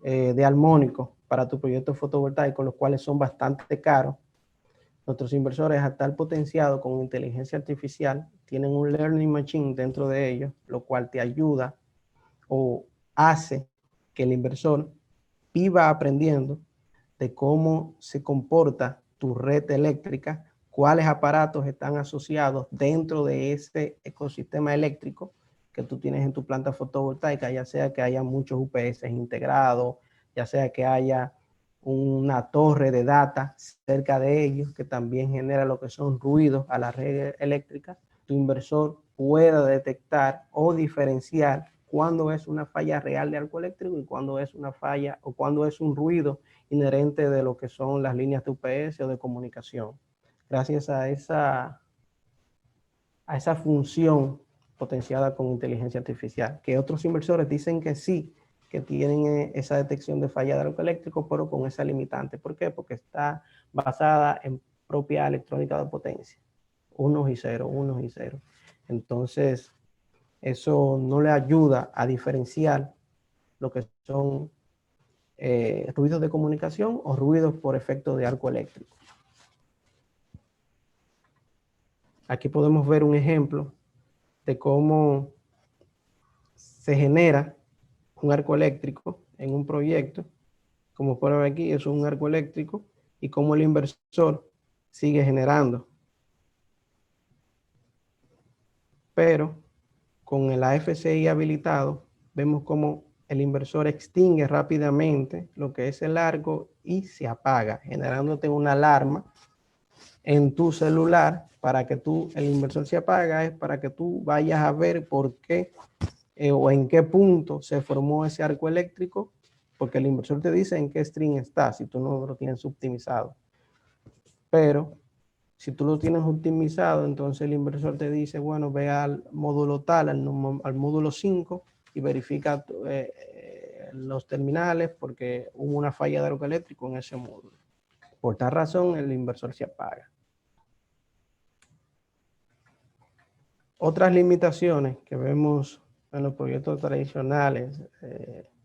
de armónico para tu proyecto fotovoltaico, los cuales son bastante caros. Nuestros inversores, a tal potenciado con inteligencia artificial, tienen un learning machine dentro de ellos, lo cual te ayuda o hace que el inversor viva aprendiendo de cómo se comporta tu red eléctrica, cuáles aparatos están asociados dentro de ese ecosistema eléctrico que tú tienes en tu planta fotovoltaica, ya sea que haya muchos UPS integrados, ya sea que haya una torre de data cerca de ellos que también genera lo que son ruidos a la red eléctrica. Tu inversor pueda detectar o diferenciar cuándo es una falla real de arco eléctrico y cuándo es una falla o cuándo es un ruido inherente de lo que son las líneas de UPS o de comunicación. Gracias a esa función potenciada con inteligencia artificial, que otros inversores dicen que sí, que tienen esa detección de falla de arco eléctrico, pero con esa limitante. ¿Por qué? Porque está basada en propia electrónica de potencia, unos y ceros, unos y ceros. Entonces, eso no le ayuda a diferenciar lo que son ruidos de comunicación o ruidos por efecto de arco eléctrico. Aquí podemos ver un ejemplo de cómo se genera un arco eléctrico en un proyecto. Como pueden ver aquí, es un arco eléctrico y cómo el inversor sigue generando. Pero con el AFCI habilitado, vemos cómo el inversor extingue rápidamente lo que es el arco y se apaga, generándote una alarma en tu celular para que el inversor se apaga, es para que tú vayas a ver por qué o en qué punto se formó ese arco eléctrico, porque el inversor te dice en qué string está, si tú no lo tienes optimizado. Pero si tú lo tienes optimizado, entonces el inversor te dice, bueno, ve al módulo tal, al módulo 5 y verifica los terminales porque hubo una falla de arco eléctrico en ese módulo. Por tal razón, el inversor se apaga. Otras limitaciones que vemos en los proyectos tradicionales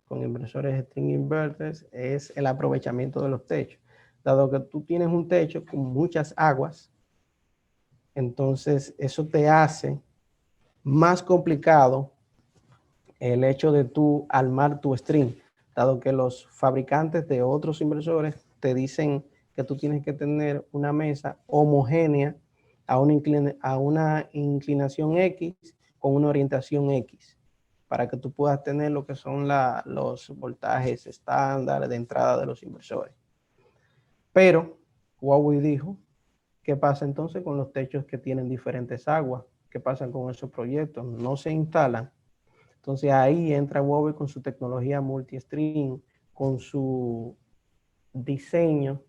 con inversores string inverters es el aprovechamiento de los techos. Dado que tú tienes un techo con muchas aguas, entonces eso te hace más complicado el hecho de tú armar tu string, dado que los fabricantes de otros inversores te dicen que tú tienes que tener una mesa homogénea a una inclinación X con una orientación X, para que tú puedas tener lo que son los voltajes estándar de entrada de los inversores. Pero Huawei dijo, ¿qué pasa entonces con los techos que tienen diferentes aguas? ¿Qué pasa con esos proyectos? No se instalan. Entonces ahí entra Huawei con su tecnología multi-string, con su diseño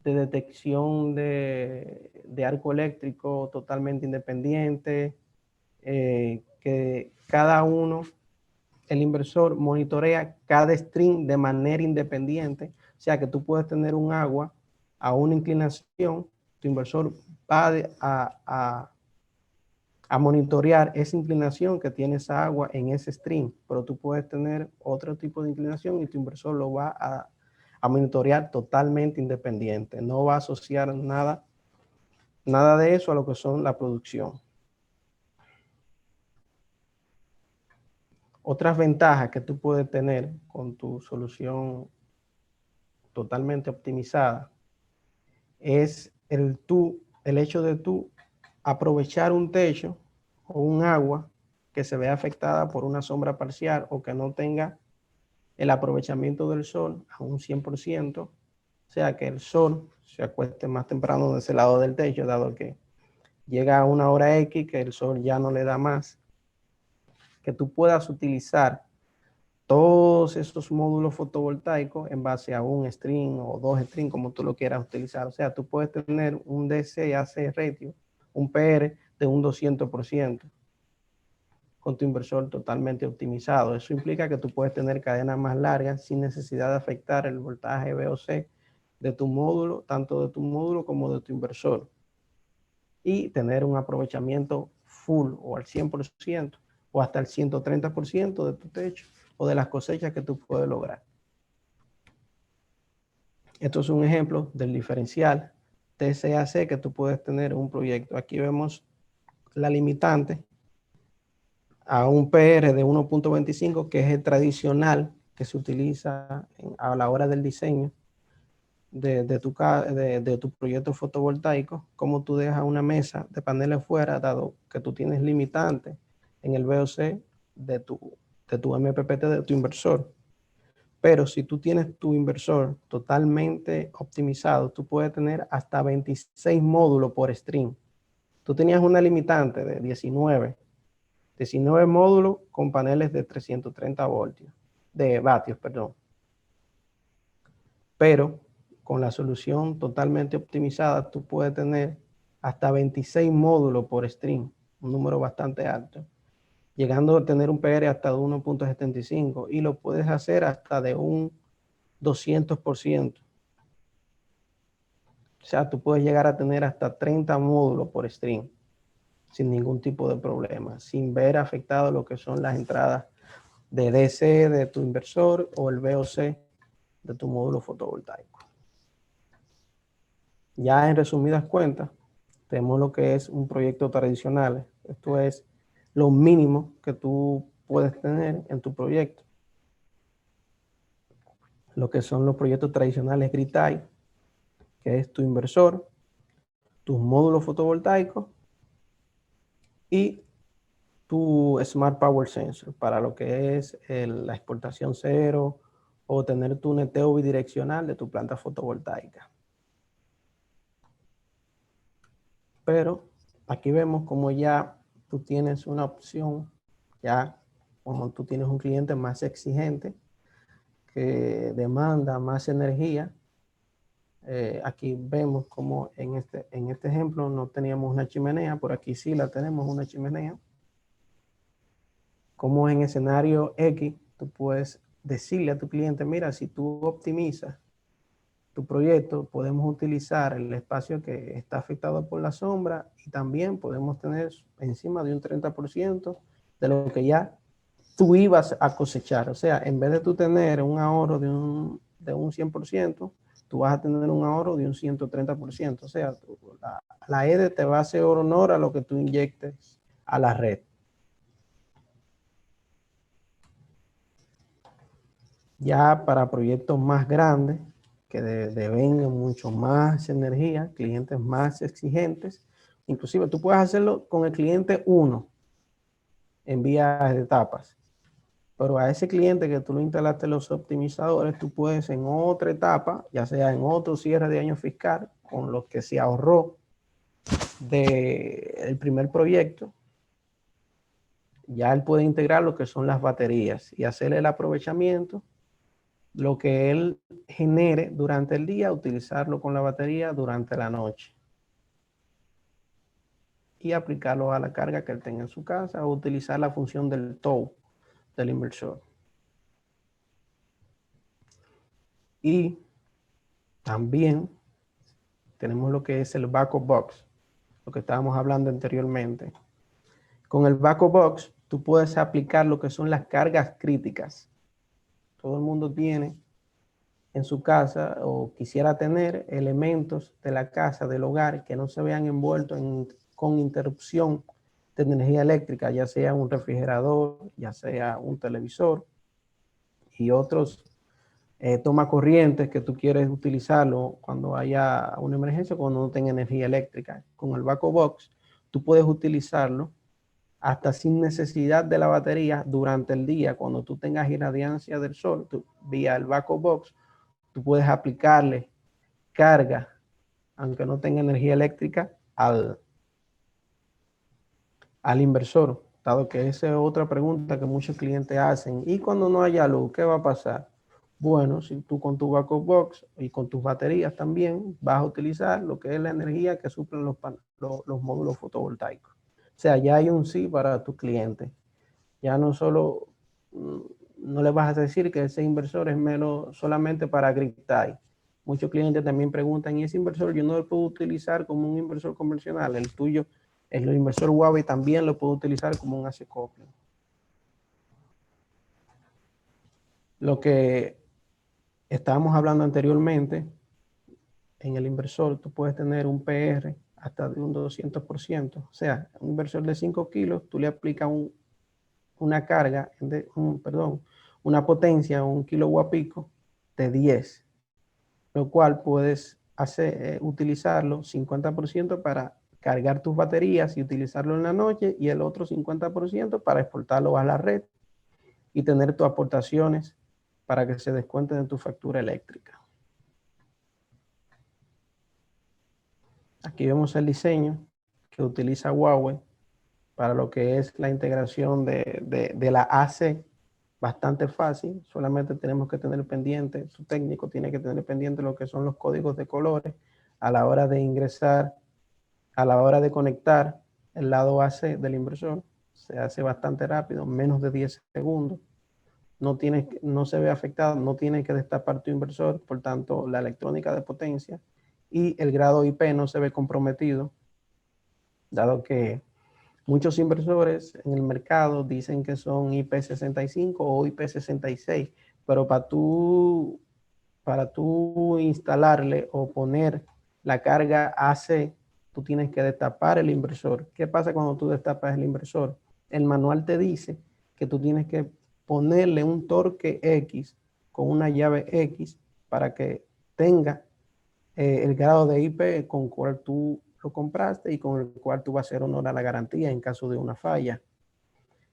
de detección de arco eléctrico totalmente independiente, que cada uno, el inversor monitorea cada string de manera independiente, o sea que tú puedes tener un agua a una inclinación, tu inversor va a monitorear esa inclinación que tiene esa agua en ese string, pero tú puedes tener otro tipo de inclinación y tu inversor lo va a monitorear totalmente independiente, no va a asociar nada de eso a lo que son la producción. Otras ventajas que tú puedes tener con tu solución totalmente optimizada es el hecho de tú aprovechar un techo o un agua que se vea afectada por una sombra parcial o que no tenga el aprovechamiento del sol a un 100%, o sea que el sol se acueste más temprano de ese lado del techo, dado que llega a una hora X que el sol ya no le da más, que tú puedas utilizar todos esos módulos fotovoltaicos en base a un string o dos strings, como tú lo quieras utilizar. O sea, tú puedes tener un DC-AC ratio, un PR de un 200% con tu inversor totalmente optimizado. Eso implica que tú puedes tener cadenas más largas sin necesidad de afectar el voltaje VOC de tu módulo, tanto de tu módulo como de tu inversor. Y tener un aprovechamiento full o al 100% o hasta el 130% de tu techo o de las cosechas que tú puedes lograr. Esto es un ejemplo del diferencial TCAC que tú puedes tener en un proyecto. Aquí vemos la limitante a un PR de 1.25, que es el tradicional que se utiliza a la hora del diseño de tu proyecto fotovoltaico. Como tú dejas una mesa de paneles fuera, dado que tú tienes limitante en el VOC de tu MPPT, de tu inversor. Pero si tú tienes tu inversor totalmente optimizado, tú puedes tener hasta 26 módulos por string. Tú tenías una limitante de 19 módulos con paneles de 330 vatios, perdón. Pero con la solución totalmente optimizada, tú puedes tener hasta 26 módulos por string, un número bastante alto, llegando a tener un PR hasta de 1.75 y lo puedes hacer hasta de un 200%. O sea, tú puedes llegar a tener hasta 30 módulos por string sin ningún tipo de problema, sin ver afectado lo que son las entradas de DC de tu inversor o el VOC de tu módulo fotovoltaico. Ya en resumidas cuentas, tenemos lo que es un proyecto tradicional. Esto es lo mínimo que tú puedes tener en tu proyecto. Lo que son los proyectos tradicionales grid-tie, que es tu inversor, tus módulos fotovoltaicos y tu Smart Power Sensor para lo que es la exportación cero o tener tu neteo bidireccional de tu planta fotovoltaica. Pero aquí vemos como ya tú tienes una opción, ya como tú tienes un cliente más exigente que demanda más energía. Aquí vemos como en este ejemplo no teníamos una chimenea, por aquí sí la tenemos, una chimenea. Como en escenario X, tú puedes decirle a tu cliente, mira, si tú optimizas tu proyecto, podemos utilizar el espacio que está afectado por la sombra y también podemos tener encima de un 30% de lo que ya tú ibas a cosechar. O sea, en vez de tú tener un ahorro de un 100%, tú vas a tener un ahorro de un 130%. O sea, la EDE te va a hacer honor a lo que tú inyectes a la red. Ya para proyectos más grandes, que devengan mucho más energía, clientes más exigentes, inclusive tú puedes hacerlo con el cliente 1 en vías de etapas. Pero a ese cliente que tú le instalaste los optimizadores, tú puedes en otra etapa, ya sea en otro cierre de año fiscal, con lo que se ahorró del primer proyecto, ya él puede integrar lo que son las baterías y hacer el aprovechamiento lo que él genere durante el día, utilizarlo con la batería durante la noche. Y aplicarlo a la carga que él tenga en su casa o utilizar la función del tow del inversor. Y también tenemos lo que es el backup box, lo que estábamos hablando anteriormente. Con el backup box, tú puedes aplicar lo que son las cargas críticas. Todo el mundo tiene en su casa o quisiera tener elementos de la casa, del hogar, que no se vean envueltos con interrupción de energía eléctrica, ya sea un refrigerador, ya sea un televisor y otros tomacorrientes que tú quieres utilizarlo cuando haya una emergencia, cuando no tenga energía eléctrica. Con el backup box, tú puedes utilizarlo hasta sin necesidad de la batería durante el día. Cuando tú tengas irradiancia del sol, vía el backup box, tú puedes aplicarle carga, aunque no tenga energía eléctrica, al inversor, dado que esa es otra pregunta que muchos clientes hacen. ¿Y cuando no haya luz, qué va a pasar? Bueno, si tú con tu backup box y con tus baterías también vas a utilizar lo que es la energía que suplen los módulos fotovoltaicos. O sea, ya hay un sí para tu cliente. Ya no solo, no le vas a decir que ese inversor es solamente para grid tie. Muchos clientes también preguntan, ¿y ese inversor yo no lo puedo utilizar como un inversor convencional? El tuyo, el inversor Huawei también lo puedo utilizar como un AC-coupling. Lo que estábamos hablando anteriormente, en el inversor tú puedes tener un PR hasta de un 200%. O sea, un inversor de 5 kilos, tú le aplicas una carga, una potencia, un kilowatt pico de 10, lo cual puedes utilizarlo 50% para cargar tus baterías y utilizarlo en la noche, y el otro 50% para exportarlo a la red y tener tus aportaciones para que se descuenten de tu factura eléctrica. Aquí vemos el diseño que utiliza Huawei para lo que es la integración de la AC. Bastante fácil, solamente tenemos que tener pendiente, su técnico tiene que tener pendiente lo que son los códigos de colores a la hora de ingresar, a la hora de conectar el lado AC del inversor. Se hace bastante rápido, menos de 10 segundos. No se ve afectado, no tiene que destapar tu inversor, por tanto la electrónica de potencia y el grado IP no se ve comprometido, dado que muchos inversores en el mercado dicen que son IP65 o IP66, pero para tú instalarle o poner la carga AC, tú tienes que destapar el inversor. ¿Qué pasa cuando tú destapas el inversor? El manual te dice que tú tienes que ponerle un torque X con una llave X para que tenga el grado de IP con el cual tú lo compraste y con el cual tú vas a hacer honor a la garantía en caso de una falla.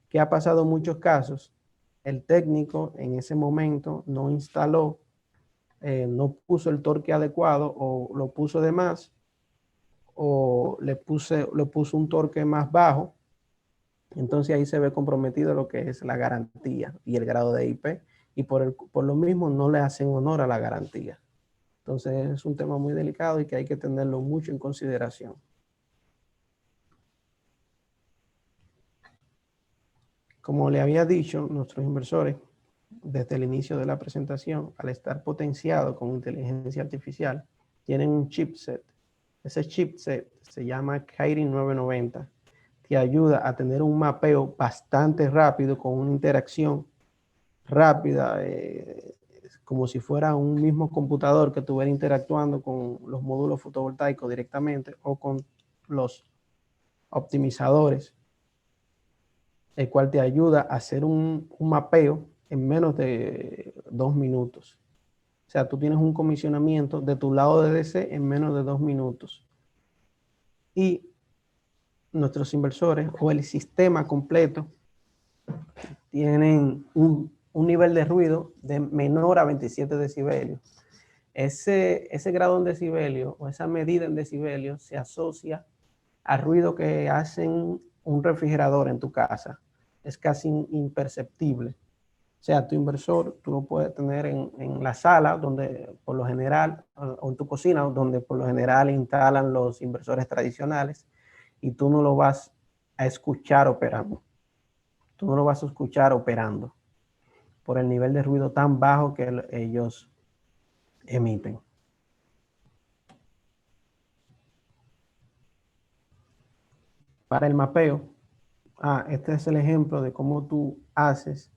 ¿Qué ha pasado en muchos casos? El técnico en ese momento no instaló, no puso el torque adecuado o lo puso de más o le puso un torque más bajo. Entonces ahí se ve comprometido lo que es la garantía y el grado de IP, y por lo mismo no le hacen honor a la garantía. Entonces es un tema muy delicado y que hay que tenerlo mucho en consideración. Como le había dicho, nuestros inversores, desde el inicio de la presentación, al estar potenciado con inteligencia artificial, tienen un chipset. Ese chipset se llama Kirin 990. Te ayuda a tener un mapeo bastante rápido, con una interacción rápida, como si fuera un mismo computador que estuviera interactuando con los módulos fotovoltaicos directamente o con los optimizadores, el cual te ayuda a hacer un mapeo en menos de 2 minutos. O sea, tú tienes un comisionamiento de tu lado de DC en menos de 2 minutos. Y nuestros inversores o el sistema completo tienen un nivel de ruido de menor a 27 decibelios. Ese grado en decibelios o esa medida en decibelios se asocia al ruido que hacen un refrigerador en tu casa. Es casi imperceptible. sea, tu inversor, tú lo puedes tener en la sala, donde por lo general, o en tu cocina, donde por lo general instalan los inversores tradicionales, y tú no lo vas a escuchar operando. Tú no lo vas a escuchar operando por el nivel de ruido tan bajo que ellos emiten. Para el mapeo, este es el ejemplo de cómo tú haces,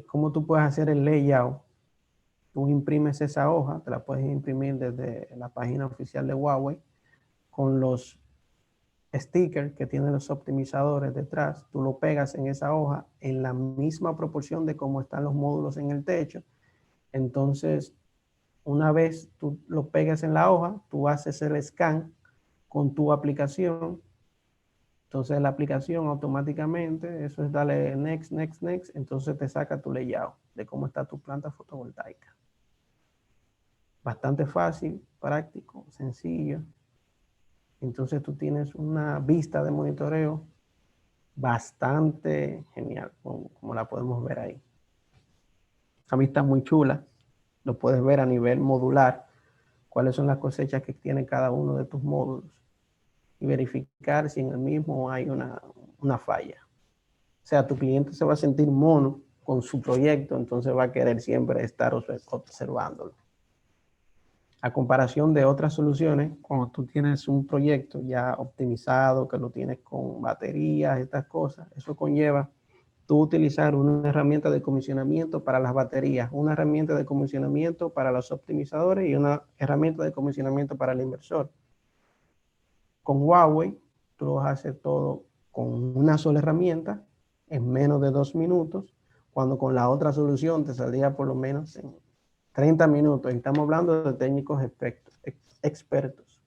cómo tú puedes hacer el layout. Tú imprimes esa hoja, te la puedes imprimir desde la página oficial de Huawei con los stickers que tienen los optimizadores detrás. Tú lo pegas en esa hoja en la misma proporción de cómo están los módulos en el techo. Entonces, una vez tú lo pegas en la hoja, tú haces el scan con tu aplicación. Entonces la aplicación automáticamente, eso es darle next, next, next, entonces te saca tu layout de cómo está tu planta fotovoltaica. Bastante fácil, práctico, sencillo. Entonces tú tienes una vista de monitoreo bastante genial, como la podemos ver ahí. Esa vista muy chula, lo puedes ver a nivel modular, cuáles son las cosechas que tiene cada uno de tus módulos y verificar si en el mismo hay una falla. O sea, tu cliente se va a sentir mono con su proyecto, entonces va a querer siempre estar observándolo. A comparación de otras soluciones, cuando tú tienes un proyecto ya optimizado, que lo tienes con baterías, estas cosas, eso conlleva tú utilizar una herramienta de comisionamiento para las baterías, una herramienta de comisionamiento para los optimizadores y una herramienta de comisionamiento para el inversor. Con Huawei, tú lo vas a hacer todo con una sola herramienta en menos de 2 minutos, cuando con la otra solución te saldría por lo menos en 30 minutos. Y estamos hablando de técnicos expertos,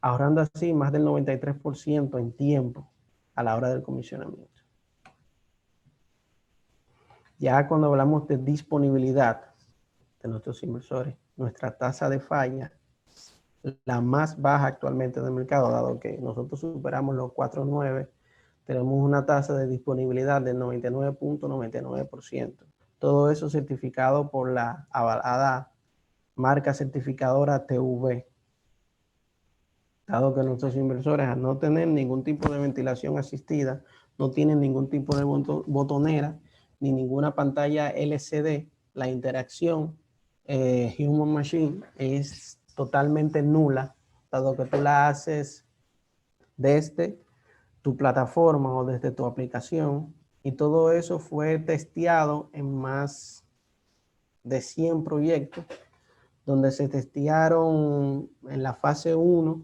ahorrando así más del 93% en tiempo a la hora del comisionamiento. Ya cuando hablamos de disponibilidad de nuestros inversores, nuestra tasa de falla, la más baja actualmente del mercado, dado que nosotros superamos los 4.9, tenemos una tasa de disponibilidad del 99.99%. Todo eso certificado por la avalada marca certificadora TV. Dado que nuestros inversores, al no tener ningún tipo de ventilación asistida, no tienen ningún tipo de botonera, ni ninguna pantalla LCD, la interacción Human Machine es totalmente nula, dado que tú la haces desde tu plataforma o desde tu aplicación, y todo eso fue testeado en más de 100 proyectos, donde se testearon en la fase 1,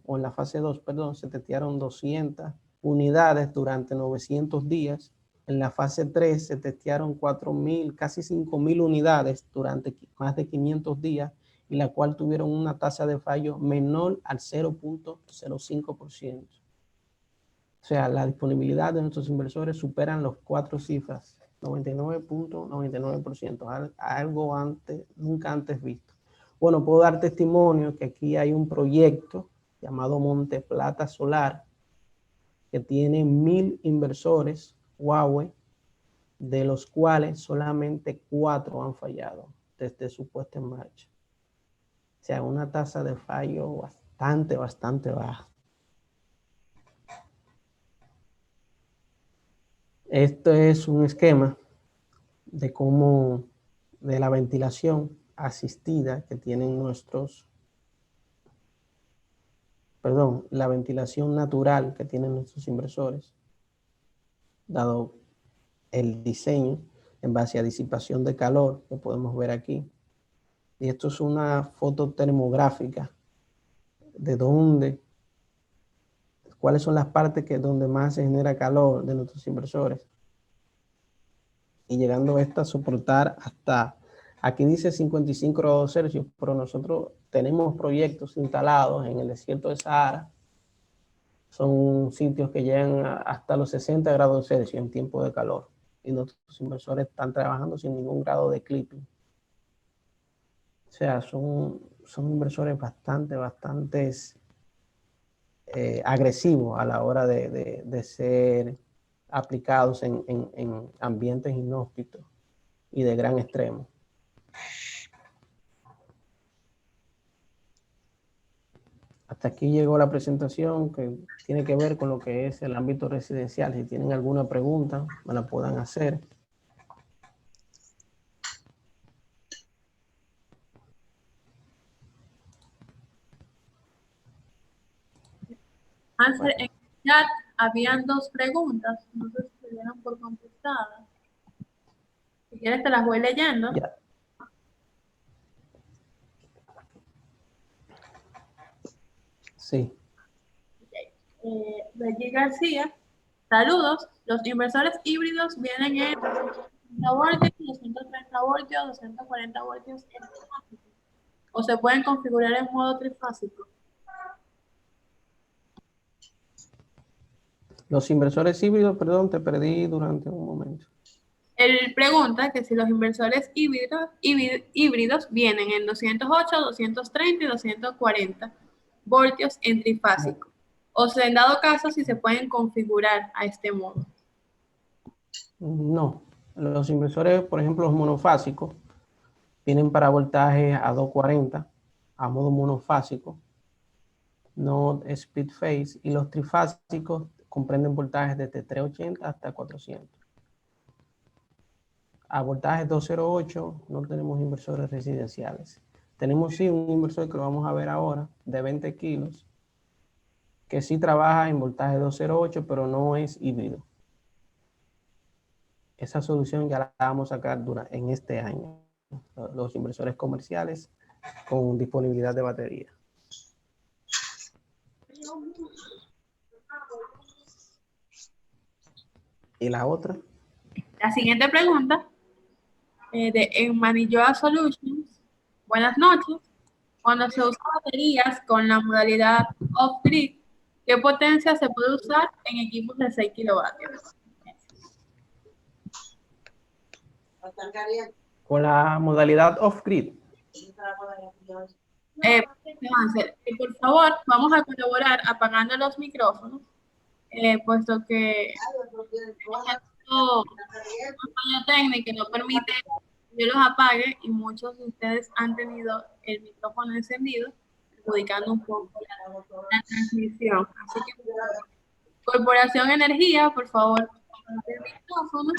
o en la fase 2, perdón, se testearon 200 unidades durante 900 días. En la fase 3 se testearon 4.000, casi 5.000 unidades durante más de 500 días, y la cual tuvieron una tasa de fallo menor al 0.05%. O sea, la disponibilidad de nuestros inversores superan los 4 cifras, 99.99%, algo nunca antes visto. Bueno, puedo dar testimonio que aquí hay un proyecto llamado Monte Plata Solar, que tiene 1.000 inversores Huawei, de los cuales solamente 4 han fallado desde su puesta en marcha. O sea, una tasa de fallo bastante baja. Esto es un esquema de cómo, de la ventilación asistida que tienen la ventilación natural que tienen nuestros inversores, dado el diseño en base a disipación de calor que podemos ver aquí. Y esto es una foto termográfica de cuáles son las partes donde más se genera calor de nuestros inversores. Y llegando a soportar hasta, aquí dice 55 grados Celsius, pero nosotros tenemos proyectos instalados en el desierto de Sahara. Son sitios que llegan hasta los 60 grados Celsius en tiempo de calor. Y nuestros inversores están trabajando sin ningún grado de clipping. O sea, son inversores bastante agresivos a la hora de ser aplicados en ambientes inhóspitos y de gran extremo. Hasta aquí llegó la presentación que tiene que ver con lo que es el ámbito residencial. Si tienen alguna pregunta, me la puedan hacer. Hansel, en el chat habían 2 preguntas, no sé si se dieron por contestadas. Si quieres te las voy leyendo. Ya. Sí. Reggie García, saludos. Los inversores híbridos vienen en 230 voltios, 230 voltios, 240 voltios en trifásico. O se pueden configurar en modo trifásico. Los inversores híbridos, perdón, te perdí durante un momento. Él pregunta que si los inversores híbridos vienen en 208, 230 y 240 voltios en trifásico. O sea, en dado caso, si se pueden configurar a este modo. No. Los inversores, por ejemplo, los monofásicos, vienen para voltaje a 240, a modo monofásico, no split phase, y los trifásicos comprenden voltajes desde 380 hasta 400. A voltaje 208 no tenemos inversores residenciales. Tenemos sí un inversor que lo vamos a ver ahora, de 20 kilos, que sí trabaja en voltaje 208, pero no es híbrido. Esa solución ya la vamos a sacar en este año. Los inversores comerciales con disponibilidad de batería. ¿Y la otra? La siguiente pregunta de Enmanilloa Solutions. Buenas noches. Cuando se usan baterías con la modalidad off-grid, ¿qué potencia se puede usar en equipos de 6 kilovatios? Con la modalidad off-grid. Por favor, vamos a colaborar apagando los micrófonos, puesto que la técnica no permite que yo los apague y muchos de ustedes han tenido el micrófono encendido, perjudicando un poco la transmisión. Así que, Corporación Energía, por favor, apague el micrófono.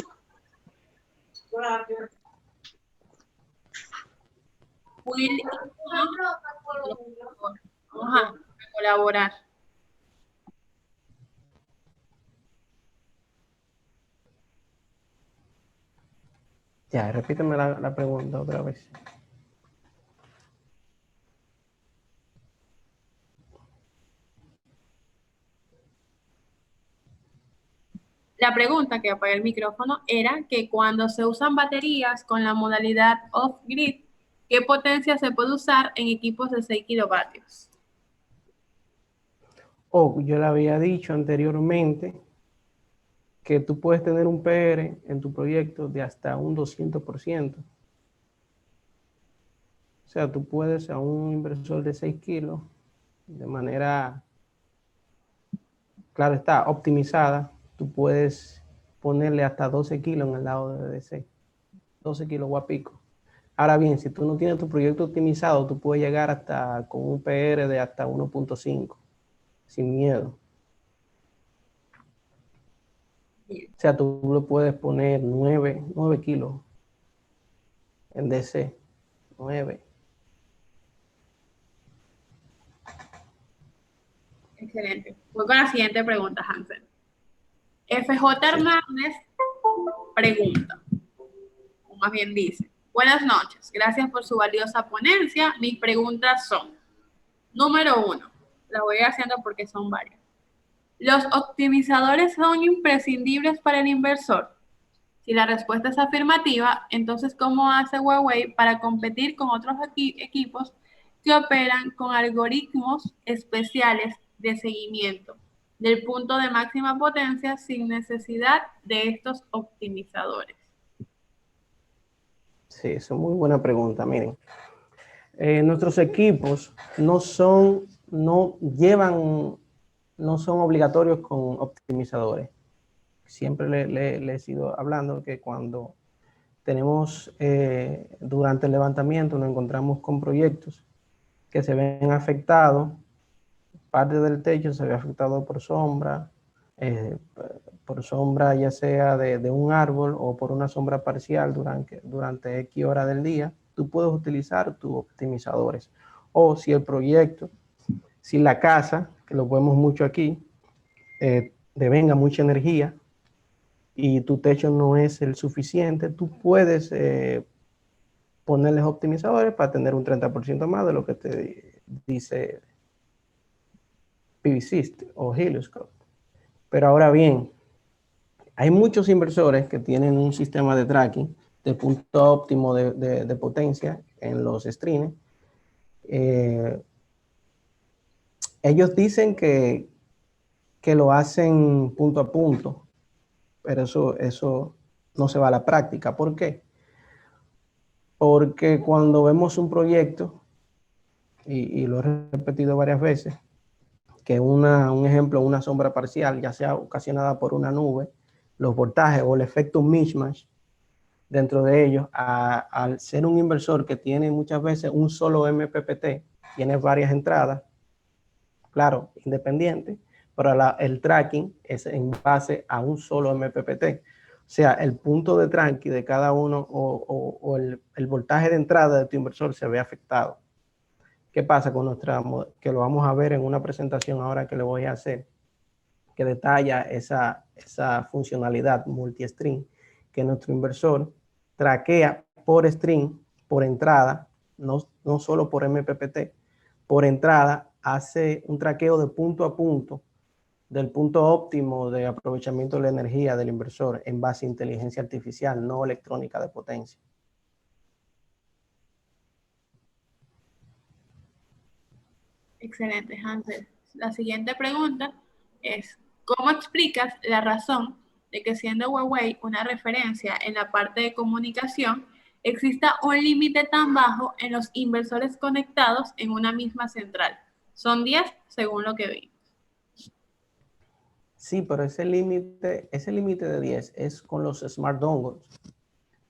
Will, vamos a colaborar. Ya, repíteme la pregunta otra vez. La pregunta que apagué el micrófono era que cuando se usan baterías con la modalidad off-grid, ¿qué potencia se puede usar en equipos de 6 kilovatios? Yo le había dicho anteriormente que tú puedes tener un PR en tu proyecto de hasta un 200%. O sea, tú puedes a un inversor de 6 kilos, de manera, claro está, optimizada, tú puedes ponerle hasta 12 kilos en el lado de DC, 12 kilowatt pico. Ahora bien, si tú no tienes tu proyecto optimizado, tú puedes llegar hasta con un PR de hasta 1.5, sin miedo. O sea, tú le puedes poner 9 kilos en DC, 9. Excelente. Voy con la siguiente pregunta, Hansel. FJ Hernández pregunta, o más bien dice: buenas noches, gracias por su valiosa ponencia. Mis preguntas son: número 1, la voy haciendo porque son varias. ¿Los optimizadores son imprescindibles para el inversor? Si la respuesta es afirmativa, entonces ¿cómo hace Huawei para competir con otros equipos que operan con algoritmos especiales de seguimiento del punto de máxima potencia sin necesidad de estos optimizadores? Sí, es una muy buena pregunta. Miren, nuestros equipos no son obligatorios con optimizadores. siempre le he sido hablando que cuando tenemos, durante el levantamiento nos encontramos con proyectos que se ven afectados, parte del techo se ve afectado por sombra ya sea de un árbol o por una sombra parcial durante X hora del día, tú puedes utilizar tus optimizadores. O si el proyecto, si la casa, que lo vemos mucho aquí, devenga mucha energía y tu techo no es el suficiente, tú puedes ponerles optimizadores para tener un 30% más de lo que te dice PVsyst o Helioscope. Pero ahora bien, hay muchos inversores que tienen un sistema de tracking de punto óptimo de potencia en los streams. Ellos dicen que lo hacen punto a punto, pero eso no se va a la práctica. ¿Por qué? Porque cuando vemos un proyecto, y lo he repetido varias veces, que un ejemplo, una sombra parcial, ya sea ocasionada por una nube, los voltajes o el efecto mismatch dentro de ellos, al ser un inversor que tiene muchas veces un solo MPPT, tiene varias entradas, claro, independiente, pero el tracking es en base a un solo MPPT. O sea, el punto de tracking de cada uno o el voltaje de entrada de tu inversor se ve afectado. ¿Qué pasa con que lo vamos a ver en una presentación ahora que le voy a hacer, que detalla esa funcionalidad multi-stream, que nuestro inversor traquea por stream, por entrada, no solo por MPPT, por entrada hace un traqueo de punto a punto, del punto óptimo de aprovechamiento de la energía del inversor en base a inteligencia artificial, no electrónica de potencia. Excelente, Hansel. La siguiente pregunta es, ¿cómo explicas la razón de que siendo Huawei una referencia en la parte de comunicación, exista un límite tan bajo en los inversores conectados en una misma central? Son 10 según lo que vi. Sí, pero ese límite de 10 es con los Smart Dongles.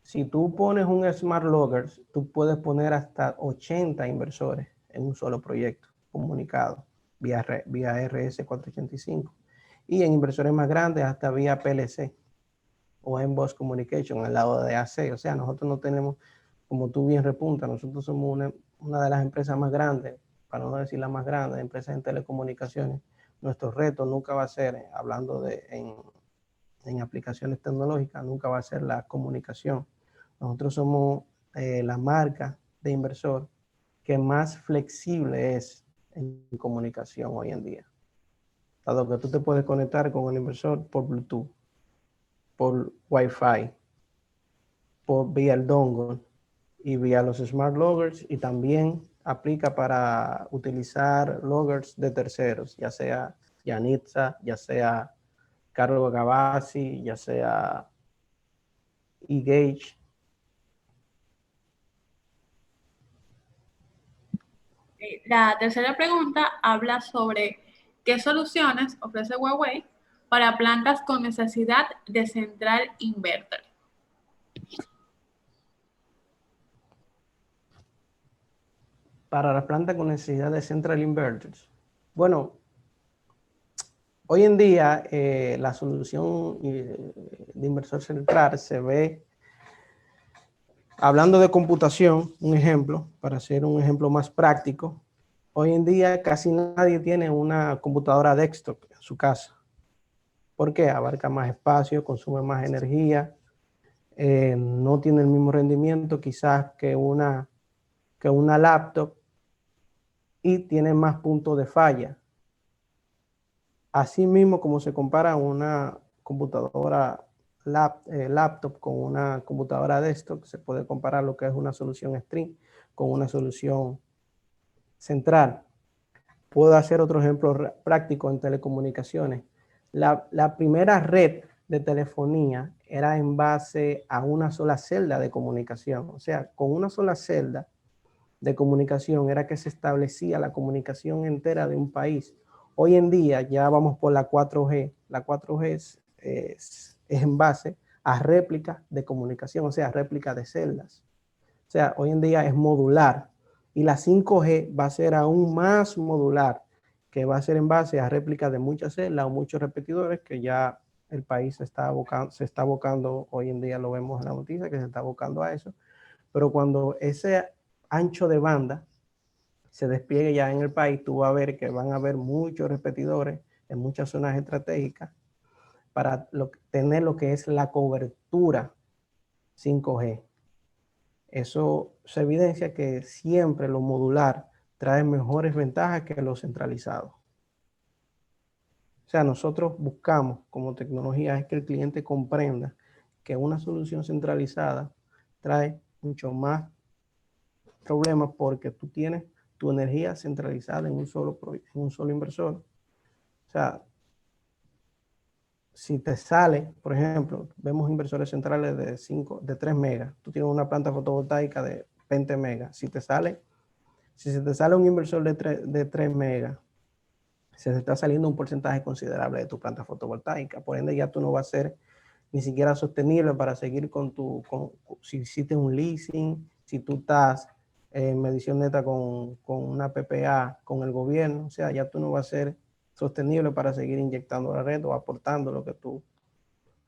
Si tú pones un Smart Logger, tú puedes poner hasta 80 inversores en un solo proyecto comunicado vía RS485. Y en inversores más grandes hasta vía PLC o en Boss Communication al lado de AC. O sea, nosotros no tenemos, como tú bien repuntas, nosotros somos una de las empresas más grandes, para no decir la más grande, empresas en telecomunicaciones. Nuestro reto nunca va a ser, hablando en aplicaciones tecnológicas, nunca va a ser la comunicación. Nosotros somos la marca de inversor que más flexible es en comunicación hoy en día. Dado que tú te puedes conectar con el inversor por Bluetooth, por Wi-Fi, por vía el dongle y vía los Smart Loggers, y también aplica para utilizar loggers de terceros, ya sea Yanitza, ya sea Carlo Gavazzi, ya sea eGauge. La tercera pregunta habla sobre qué soluciones ofrece Huawei para plantas con necesidad de central inverter. Para la planta con necesidad de central inverters. Bueno, hoy en día la solución de inversor central se ve, hablando de computación, un ejemplo, para hacer un ejemplo más práctico, hoy en día casi nadie tiene una computadora desktop en su casa. ¿Por qué? Abarca más espacio, consume más energía, no tiene el mismo rendimiento quizás que una laptop y tiene más puntos de falla. Asimismo, como se compara una computadora laptop con una computadora desktop, se puede comparar lo que es una solución stream con una solución central. Puedo hacer otro ejemplo práctico en telecomunicaciones. La primera red de telefonía era en base a una sola celda de comunicación. O sea, con una sola celda de comunicación era que se establecía la comunicación entera de un país. Hoy en día ya vamos por la 4G. La 4G es en base a réplicas de comunicación, o sea, réplicas de celdas. O sea, hoy en día es modular y la 5G va a ser aún más modular, que va a ser en base a réplicas de muchas celdas o muchos repetidores que ya el país se está abocando, hoy en día lo vemos en la noticia, que se está abocando a eso. Pero cuando ese ancho de banda se despliegue ya en el país, tú vas a ver que van a haber muchos repetidores en muchas zonas estratégicas para tener lo que es la cobertura 5G. Eso se evidencia que siempre lo modular trae mejores ventajas que lo centralizado. O sea, nosotros buscamos como tecnología es que el cliente comprenda que una solución centralizada trae mucho más problemas porque tú tienes tu energía centralizada en un solo inversor. O sea, si te sale, por ejemplo, vemos inversores centrales de 3 megas, tú tienes una planta fotovoltaica de 20 megas, si se te sale un inversor de 3 megas, se te está saliendo un porcentaje considerable de tu planta fotovoltaica, por ende ya tú no vas a ser ni siquiera sostenible para seguir si hiciste un leasing, si tú estás en medición neta con una PPA con el gobierno, o sea, ya tú no vas a ser sostenible para seguir inyectando la red o aportando lo que tú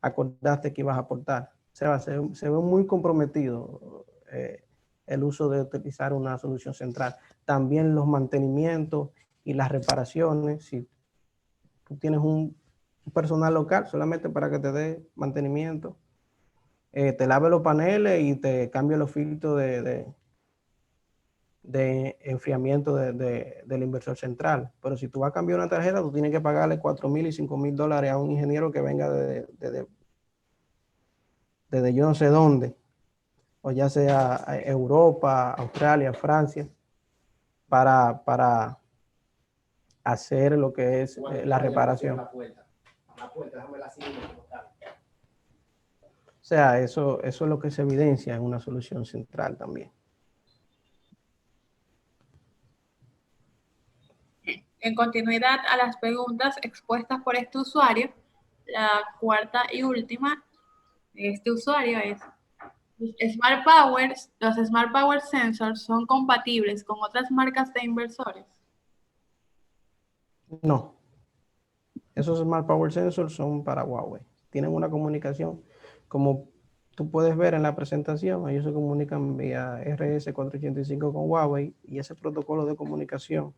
acordaste que ibas a aportar. O sea, se ve muy comprometido el uso de utilizar una solución central. También los mantenimientos y las reparaciones, si tú tienes un personal local solamente para que te dé mantenimiento, te lave los paneles y te cambie los filtros de enfriamiento del inversor central. Pero si tú vas a cambiar una tarjeta, tú tienes que pagarle $4,000 y $5,000 a un ingeniero que venga desde yo no sé dónde, o ya sea Europa, Australia, Francia, para hacer lo que es la reparación. O sea, eso es lo que se evidencia en una solución central también. En continuidad a las preguntas expuestas por este usuario, la cuarta y última de este usuario es: ¿los Smart Power Sensors son compatibles con otras marcas de inversores? No. Esos Smart Power Sensors son para Huawei. Tienen una comunicación, como tú puedes ver en la presentación, ellos se comunican vía RS485 con Huawei y ese protocolo de comunicación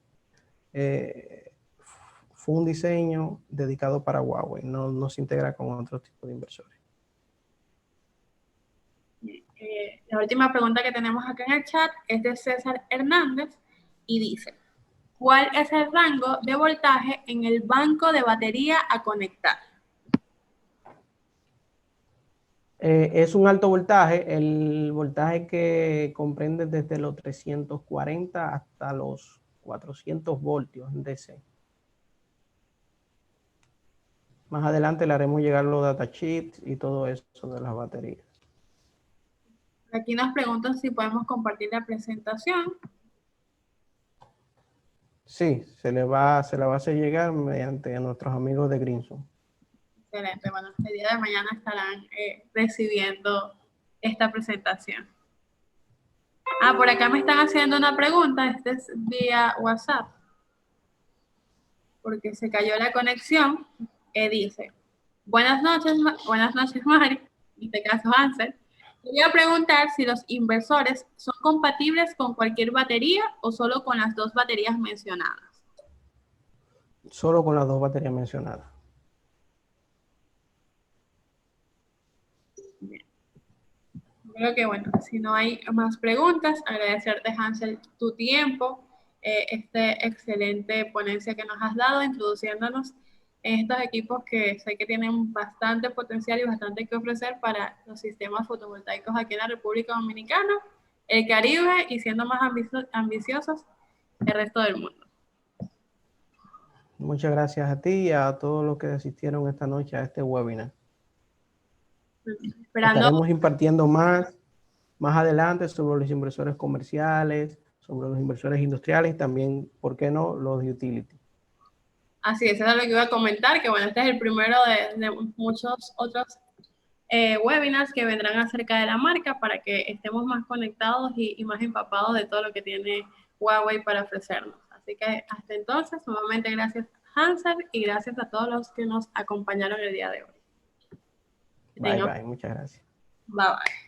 fue un diseño dedicado para Huawei, no se integra con otro tipo de inversores. La última pregunta que tenemos acá en el chat es de César Hernández y dice: ¿cuál es el rango de voltaje en el banco de batería a conectar? Es un alto voltaje, el voltaje que comprende desde los 340 hasta los 400 voltios en DC. Más adelante le haremos llegar los datasheets y todo eso de las baterías. Aquí nos preguntan si podemos compartir la presentación. Sí, se le va a hacer llegar mediante nuestros amigos de Greenson. Excelente. Bueno, el día de mañana estarán recibiendo esta presentación. Por acá me están haciendo una pregunta. Este es vía WhatsApp, porque se cayó la conexión. Dice: buenas noches Mari, en este caso Hansel. Quería preguntar si los inversores son compatibles con cualquier batería o solo con las dos baterías mencionadas. Solo con las dos baterías mencionadas. Bien. Creo que bueno, si no hay más preguntas, agradecerte, Hansel, tu tiempo, este excelente ponencia que nos has dado, introduciéndonos en estos equipos que sé que tienen bastante potencial y bastante que ofrecer para los sistemas fotovoltaicos aquí en la República Dominicana, el Caribe y siendo más ambiciosos el resto del mundo. Muchas gracias a ti y a todos los que asistieron esta noche a este webinar. Estaremos impartiendo más adelante sobre los inversores comerciales, sobre los inversores industriales y también, ¿por qué no?, los de utility. Así es, eso es lo que iba a comentar, que bueno, este es el primero de muchos otros webinars que vendrán acerca de la marca para que estemos más conectados y más empapados de todo lo que tiene Huawei para ofrecernos. Así que hasta entonces, nuevamente gracias Hansel y gracias a todos los que nos acompañaron el día de hoy. Bye, bye. Muchas gracias. Bye bye.